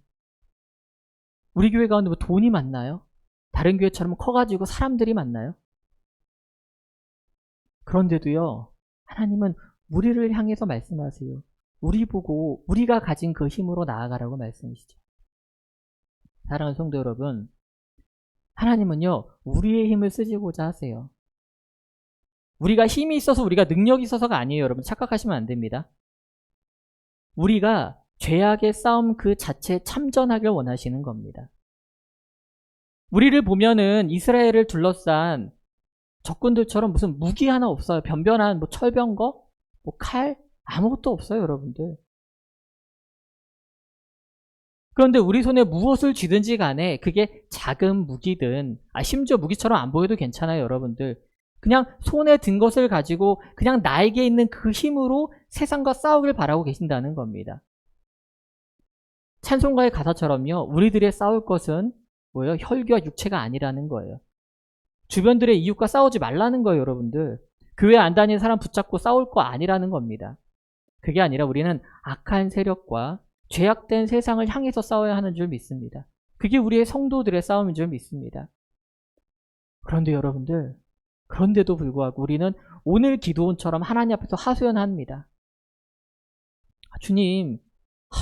Speaker 3: 우리 교회 가운데 뭐 돈이 많나요? 다른 교회처럼 커가지고 사람들이 많나요? 그런데도요, 하나님은 우리를 향해서 말씀하세요. 우리 보고 우리가 가진 그 힘으로 나아가라고 말씀이시죠. 사랑하는 성도 여러분, 하나님은요, 우리의 힘을 쓰시고자 하세요. 우리가 힘이 있어서, 우리가 능력이 있어서가 아니에요. 여러분 착각하시면 안 됩니다. 우리가 죄악의 싸움 그 자체에 참전하길 원하시는 겁니다. 우리를 보면은 이스라엘을 둘러싼 적군들처럼 무슨 무기 하나 없어요. 변변한 뭐 철병거, 뭐 칼, 아무것도 없어요, 여러분들. 그런데 우리 손에 무엇을 쥐든지 간에 그게 작은 무기든, 심지어 무기처럼 안 보여도 괜찮아요, 여러분들. 그냥 손에 든 것을 가지고 그냥 나에게 있는 그 힘으로 세상과 싸우길 바라고 계신다는 겁니다. 찬송가의 가사처럼요, 우리들의 싸울 것은 뭐예요? 혈기와 육체가 아니라는 거예요. 주변들의 이웃과 싸우지 말라는 거예요, 여러분들. 교회 안 다니는 사람 붙잡고 싸울 거 아니라는 겁니다. 그게 아니라 우리는 악한 세력과 죄악된 세상을 향해서 싸워야 하는 줄 믿습니다. 그게 우리의 성도들의 싸움인 줄 믿습니다. 그런데 여러분들, 그런데도 불구하고 우리는 오늘 기도원처럼 하나님 앞에서 하소연합니다. 주님,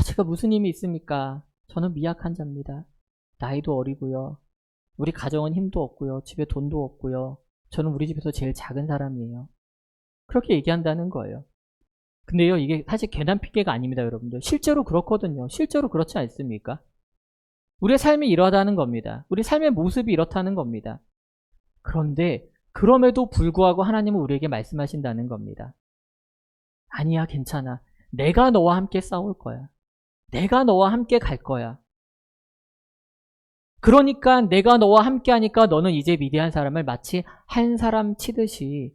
Speaker 3: 제가 무슨 힘이 있습니까? 저는 미약한 자입니다. 나이도 어리고요. 우리 가정은 힘도 없고요. 집에 돈도 없고요. 저는 우리 집에서 제일 작은 사람이에요. 그렇게 얘기한다는 거예요. 근데요, 이게 사실 괜한 핑계가 아닙니다, 여러분들. 실제로 그렇거든요. 실제로 그렇지 않습니까? 우리의 삶이 이러하다는 겁니다. 우리 삶의 모습이 이렇다는 겁니다. 그런데 그럼에도 불구하고 하나님은 우리에게 말씀하신다는 겁니다. 아니야, 괜찮아. 내가 너와 함께 싸울 거야. 내가 너와 함께 갈 거야. 그러니까 내가 너와 함께 하니까 너는 이제 미디안 사람을 마치 한 사람 치듯이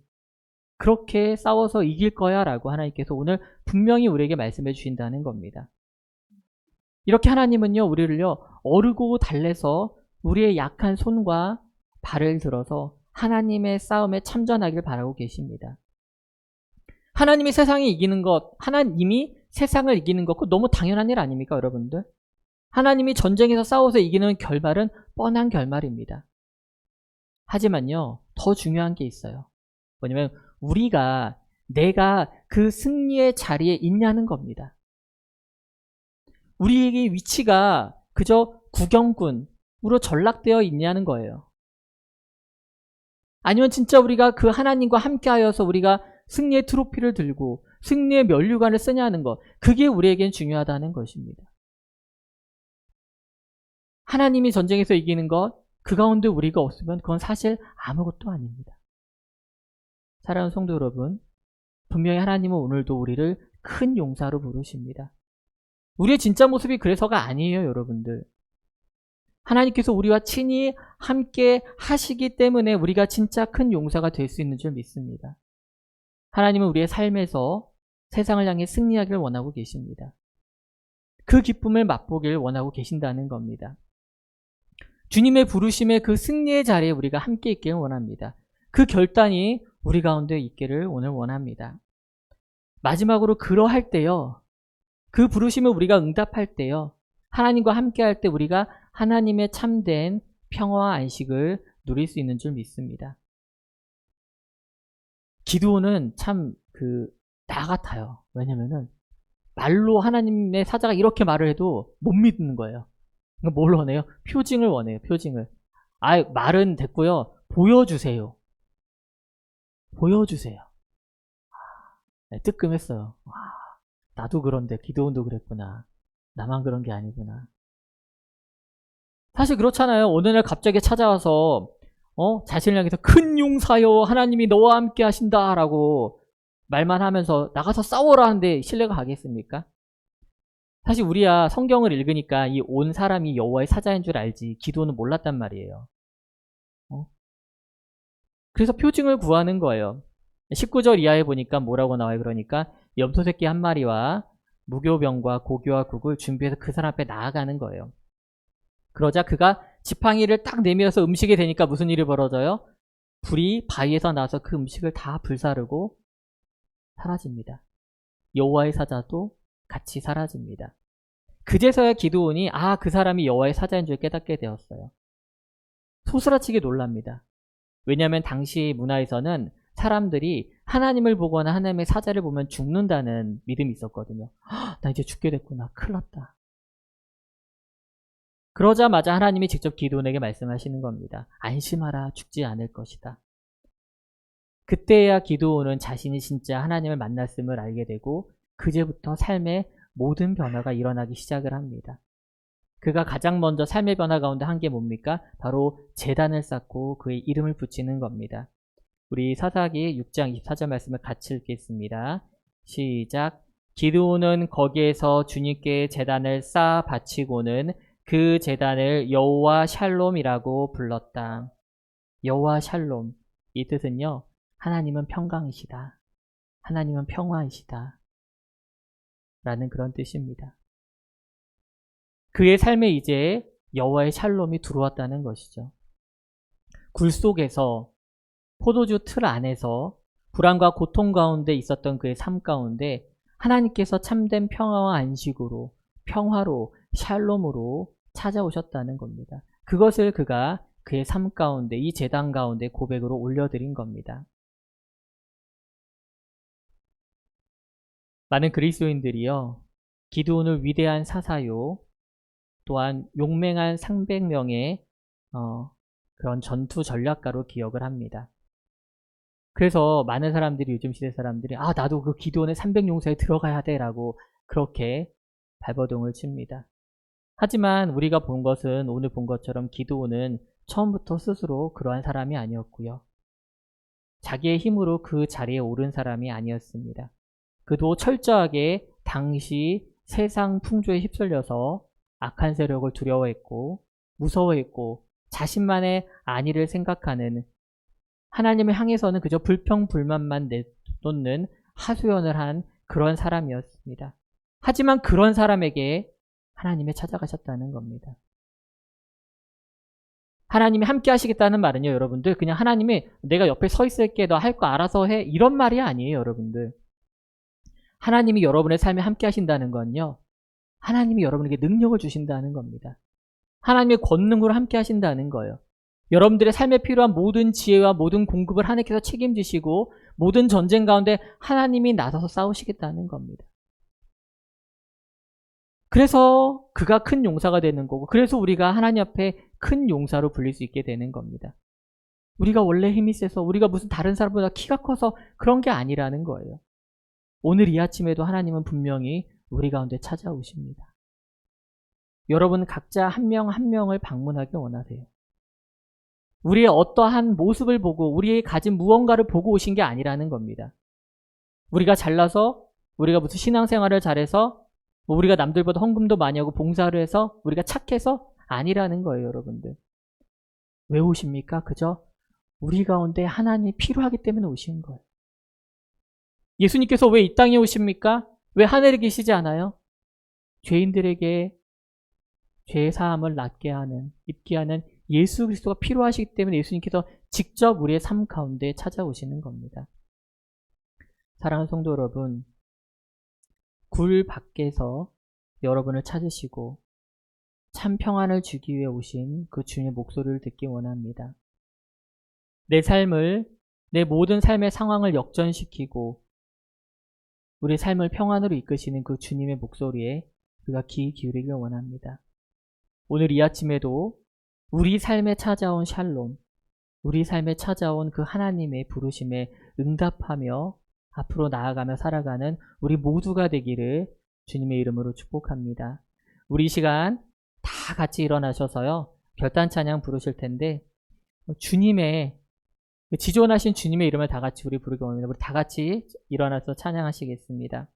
Speaker 3: 그렇게 싸워서 이길 거야 라고 하나님께서 오늘 분명히 우리에게 말씀해 주신다는 겁니다. 이렇게 하나님은요, 우리를요, 어르고 달래서 우리의 약한 손과 발을 들어서 하나님의 싸움에 참전하길 바라고 계십니다. 하나님이 세상을 이기는 것, 하나님이 세상을 이기는 것, 그거 너무 당연한 일 아닙니까, 여러분들? 하나님이 전쟁에서 싸워서 이기는 결말은 뻔한 결말입니다. 하지만요, 더 중요한 게 있어요. 뭐냐면 내가 그 승리의 자리에 있냐는 겁니다. 우리에게 위치가 그저 구경꾼으로 전락되어 있냐는 거예요. 아니면 진짜 우리가 그 하나님과 함께하여서 우리가 승리의 트로피를 들고 승리의 면류관을 쓰냐는 것, 그게 우리에겐 중요하다는 것입니다. 하나님이 전쟁에서 이기는 것, 그 가운데 우리가 없으면 그건 사실 아무것도 아닙니다. 사랑하는 성도 여러분, 분명히 하나님은 오늘도 우리를 큰 용사로 부르십니다. 우리의 진짜 모습이 그래서가 아니에요, 여러분들. 하나님께서 우리와 친히 함께 하시기 때문에 우리가 진짜 큰 용사가 될 수 있는 줄 믿습니다. 하나님은 우리의 삶에서 세상을 향해 승리하기를 원하고 계십니다. 그 기쁨을 맛보기를 원하고 계신다는 겁니다. 주님의 부르심의 그 승리의 자리에 우리가 함께 있기를 원합니다. 그 결단이 우리 가운데 있기를 오늘 원합니다. 마지막으로 그러할 때요, 그 부르심을 우리가 응답할 때요, 하나님과 함께 할 때 우리가 하나님의 참된 평화와 안식을 누릴 수 있는 줄 믿습니다. 기드온은 참 나 같아요. 왜냐면은 말로 하나님의 사자가 이렇게 말을 해도 못 믿는 거예요. 뭘 원해요? 표징을 원해요. 표징을. 말은 됐고요. 보여주세요. 보여주세요. 네, 뜨끔했어요. 나도 그런데 기드온도 그랬구나. 나만 그런 게 아니구나. 사실 그렇잖아요. 어느 날 갑자기 찾아와서 자신을 향해서 큰 용사여 하나님이 너와 함께 하신다 라고 말만 하면서 나가서 싸워라 하는데 신뢰가 가겠습니까? 사실 우리야 성경을 읽으니까 이 온 사람이 여호와의 사자인 줄 알지 기도는 몰랐단 말이에요. 그래서 표징을 구하는 거예요. 19절 이하에 보니까 뭐라고 나와요? 그러니까 염소 새끼 한 마리와 무교병과 고기와 국을 준비해서 그 사람 앞에 나아가는 거예요. 그러자 그가 지팡이를 딱 내밀어서 음식이 되니까 무슨 일이 벌어져요? 불이 바위에서 나서 그 음식을 다 불사르고 사라집니다. 여호와의 사자도 같이 사라집니다. 그제서야 기드온이 그 사람이 여호와의 사자인 줄 깨닫게 되었어요. 소스라치게 놀랍니다. 왜냐하면 당시 문화에서는 사람들이 하나님을 보거나 하나님의 사자를 보면 죽는다는 믿음이 있었거든요. 나 이제 죽게 됐구나. 큰일 났다. 그러자마자 하나님이 직접 기드온에게 말씀하시는 겁니다. 안심하라. 죽지 않을 것이다. 그때야 기드온은 자신이 진짜 하나님을 만났음을 알게 되고 그제부터 삶의 모든 변화가 일어나기 시작을 합니다. 그가 가장 먼저 삶의 변화 가운데 한 게 뭡니까? 바로 제단을 쌓고 그의 이름을 붙이는 겁니다. 우리 사사기 6장 24절 말씀을 같이 읽겠습니다. 시작. 기드온은 거기에서 주님께 제단을 쌓아 바치고는 그 제단을 여호와 샬롬이라고 불렀다. 여호와 샬롬, 이 뜻은요, 하나님은 평강이시다. 하나님은 평화이시다. 라는 그런 뜻입니다. 그의 삶에 이제 여호와의 샬롬이 들어왔다는 것이죠. 굴 속에서 포도주 틀 안에서 불안과 고통 가운데 있었던 그의 삶 가운데 하나님께서 참된 평화와 안식으로 평화로 샬롬으로 찾아오셨다는 겁니다. 그것을 그가 그의 삶 가운데 이 제단 가운데 고백으로 올려드린 겁니다. 많은 그리스도인들이요, 기드온을 위대한 사사요, 또한 용맹한 상백명의 그런 전투 전략가로 기억을 합니다. 그래서 많은 사람들이, 요즘 시대 사람들이 나도 그 기드온의 300용사에 들어가야 돼 라고 그렇게 발버둥을 칩니다. 하지만 우리가 본 것은, 오늘 본 것처럼 기드온은 처음부터 스스로 그러한 사람이 아니었고요. 자기의 힘으로 그 자리에 오른 사람이 아니었습니다. 그도 철저하게 당시 세상 풍조에 휩쓸려서 악한 세력을 두려워했고 무서워했고 자신만의 안위를 생각하는, 하나님을 향해서는 그저 불평불만만 내놓는 하소연을 한 그런 사람이었습니다. 하지만 그런 사람에게 하나님이 찾아가셨다는 겁니다. 하나님이 함께 하시겠다는 말은요, 여러분들, 그냥 하나님이 내가 옆에 서 있을게, 너 할 거 알아서 해, 이런 말이 아니에요, 여러분들. 하나님이 여러분의 삶에 함께 하신다는 건요, 하나님이 여러분에게 능력을 주신다는 겁니다. 하나님의 권능으로 함께 하신다는 거예요. 여러분들의 삶에 필요한 모든 지혜와 모든 공급을 하나님께서 책임지시고 모든 전쟁 가운데 하나님이 나서서 싸우시겠다는 겁니다. 그래서 그가 큰 용사가 되는 거고, 그래서 우리가 하나님 앞에 큰 용사로 불릴 수 있게 되는 겁니다. 우리가 원래 힘이 세서, 우리가 무슨 다른 사람보다 키가 커서 그런 게 아니라는 거예요. 오늘 이 아침에도 하나님은 분명히 우리 가운데 찾아오십니다. 여러분 각자 한 명 한 명을 방문하기 원하세요. 우리의 어떠한 모습을 보고 우리의 가진 무언가를 보고 오신 게 아니라는 겁니다. 우리가 잘나서, 우리가 무슨 신앙생활을 잘해서, 우리가 남들보다 헌금도 많이 하고 봉사를 해서, 우리가 착해서 아니라는 거예요, 여러분들. 왜 오십니까? 그저 우리 가운데 하나님이 필요하기 때문에 오신 거예요. 예수님께서 왜 이 땅에 오십니까? 왜 하늘에 계시지 않아요? 죄인들에게 죄 사함을 낫게 하는, 입게 하는 예수 그리스도가 필요하시기 때문에 예수님께서 직접 우리의 삶 가운데 찾아오시는 겁니다. 사랑하는 성도 여러분, 굴 밖에서 여러분을 찾으시고 참 평안을 주기 위해 오신 그 주님의 목소리를 듣기 원합니다. 내 삶을, 내 모든 삶의 상황을 역전시키고 우리 삶을 평안으로 이끄시는 그 주님의 목소리에 우리가 귀 기울이길 원합니다. 오늘 이 아침에도 우리 삶에 찾아온 샬롬, 우리 삶에 찾아온 그 하나님의 부르심에 응답하며 앞으로 나아가며 살아가는 우리 모두가 되기를 주님의 이름으로 축복합니다. 우리 이 시간 다 같이 일어나셔서요, 별단 찬양 부르실 텐데 주님의, 지존하신 주님의 이름을 다 같이 우리 부르기 원합니다. 우리 다 같이 일어나서 찬양하시겠습니다.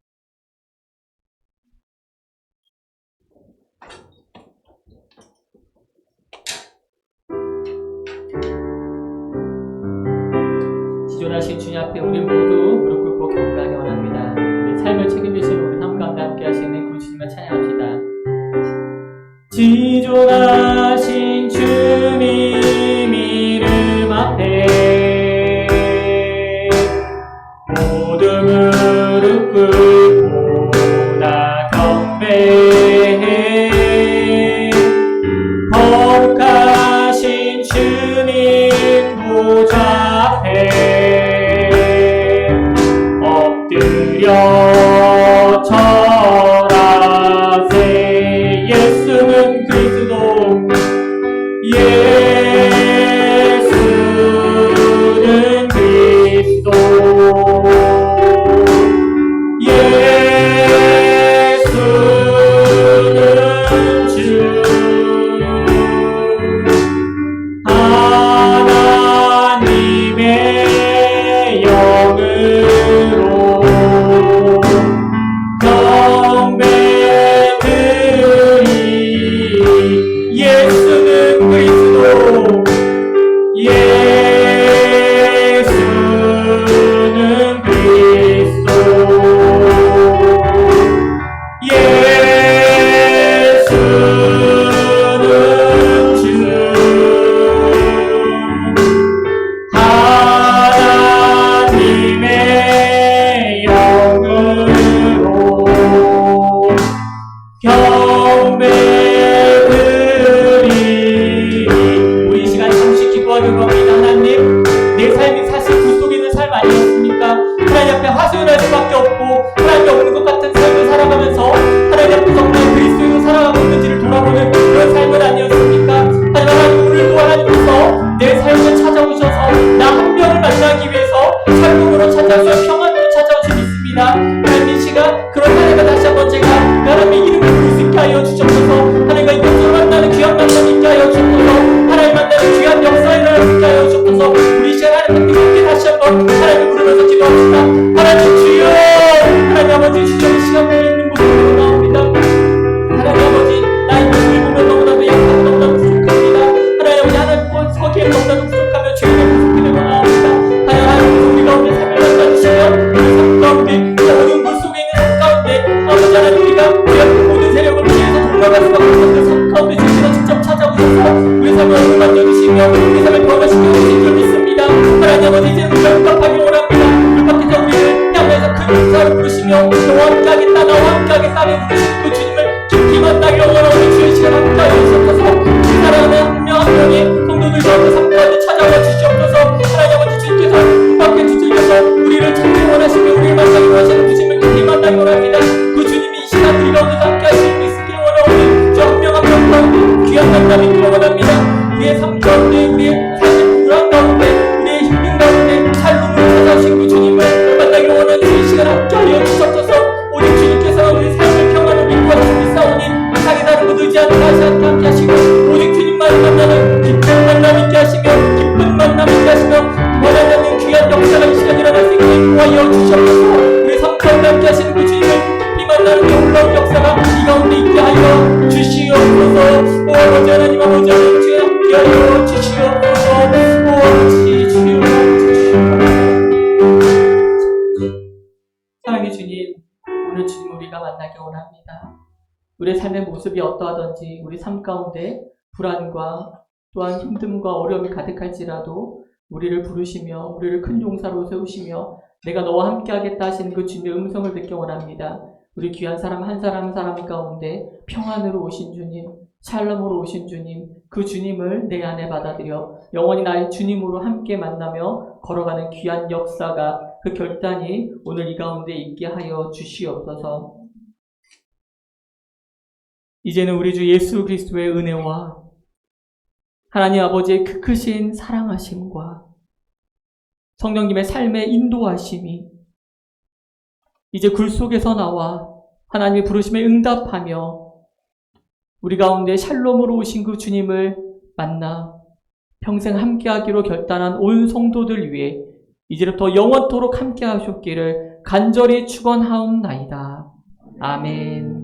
Speaker 3: 지존하신 주님 앞에 우리 모두 무릎 꿇고 경배하기 원합니다. 우리 삶을 책임지시는 우리 삶 가운데 함께 하시는 그 주님을 찬양합시다. 지존하신 주님 이름 앞에 모두 무릎 꿇고 다 경배해. 거룩하신 주님 보좌 앞에 엎드려 절하세. 예수는 그리스도, 예수는 그리스도, 예수는 주. 하나님의 영으로 경배드리. 예수는 그리스도, 주시며 우리 삶을 변화시켜 주신 줄 믿습니다. 하나님 아버지 이제 우리가 응답하기 원합니다. 불밖에서 우리를 향해서 큰 인사를 부르시며 너와 함께하겠다 나와 함께하겠다는 부르시는 그 주님을 깊이 만나기를 원하오니 주의 시간 함께하여 주시옵소서. 사랑하는 한 명 한 명의 성도들과 그 삶 가운데 찾아와 주시옵소서. 하나님 아버지 주님께서 밖에 주님께서 우리를 찾기 원하시며 우리를 만나기 원하시는 그 주님을 깊이 만나기 원합니다. 그 주님이 이 시간 우리 가운데 함께하실 수 있기를 원하오니 저 한 명 한 명 가운데 귀한 만남이 있기를 원합니다. 우리의 삶 가운데 우리의 삶의 불안 가운데 우리의 힘든 가운데 살로 찾아오신 그 주님을 만나기를 원하는 이 시간 함께하여 주시옵소서. 오직 주님께서 우리 삶을 평안을 믿고 있사오니 세상에 다른 것 의지하는 다시 함께 하시고 오직 주님만 만나는 기쁜 만남 있게 하시며 기쁜 만남 있게 하시며 원하지 않는 귀한 역사가 이 시간 일어날 수 있게 도와여 주시옵소서. 우리 삶 가운데 함께 하시는 그 주님을 깊이 만나는 놀라운 역사가 이 가운데 있게 하여 주시옵소서. 오 아버지 하나님 아버지 하나님 주여 함께하여 주시옵소서. 오 아버지 주여 사랑의 주님, 오늘 주님 우리가 만나기 원합니다. 우리의 삶의 모습이 어떠하든지 우리 삶 가운데 불안과 또한 힘듦과 어려움이 가득할지라도 우리를 부르시며 우리를 큰 용사로 세우시며 내가 너와 함께하겠다 하시는 그 주님의 음성을 듣기 원합니다. 우리 귀한 사람 한 사람 한 사람 가운데 평안으로 오신 주님, 샬롬으로 오신 주님, 그 주님을 내 안에 받아들여 영원히 나의 주님으로 함께 만나며 걸어가는 귀한 역사가 그 결단이 오늘 이 가운데 있게 하여 주시옵소서. 이제는 우리 주 예수 그리스도의 은혜와 하나님 아버지의 그 크신 사랑하심과 성령님의 삶의 인도하심이 이제 굴 속에서 나와 하나님의 부르심에 응답하며 우리 가운데 샬롬으로 오신 그 주님을 만나 평생 함께하기로 결단한 온 성도들 위해 이제부터 영원토록 함께 하셨기를 간절히 축원하옵나이다. 아멘.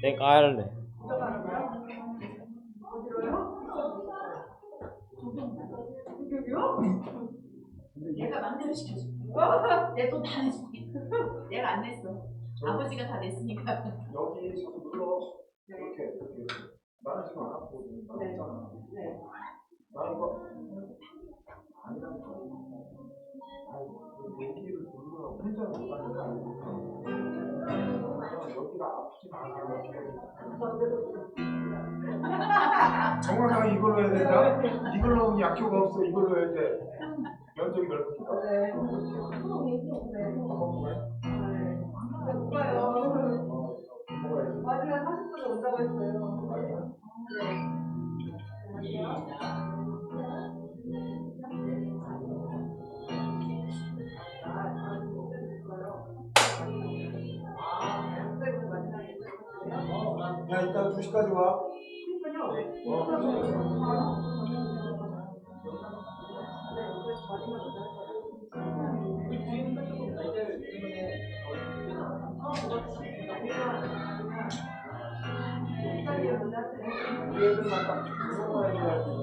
Speaker 5: 내가 할래.
Speaker 4: 내가 맘대로 시켜줘. 내 돈 다 내줄게. 내가 안 냈어. 아버지가 다 냈으니까.
Speaker 1: 여기 자꾸 눌러. 이렇게 많아지면 안 아파.
Speaker 2: 네. 네.
Speaker 1: 얘기를 들으면 혼자 못 가는 여기가 아프지 않아. 정확하게 이걸로 해야 된다? 이걸로 하면 약효가 없어. 이걸로 해야 돼. 면적이 넓으니까.
Speaker 2: 네. 마지막 40분에 온다고 했어요.
Speaker 1: 야, 이따 2시까지 와. 얘들만 딱 들어가야 돼.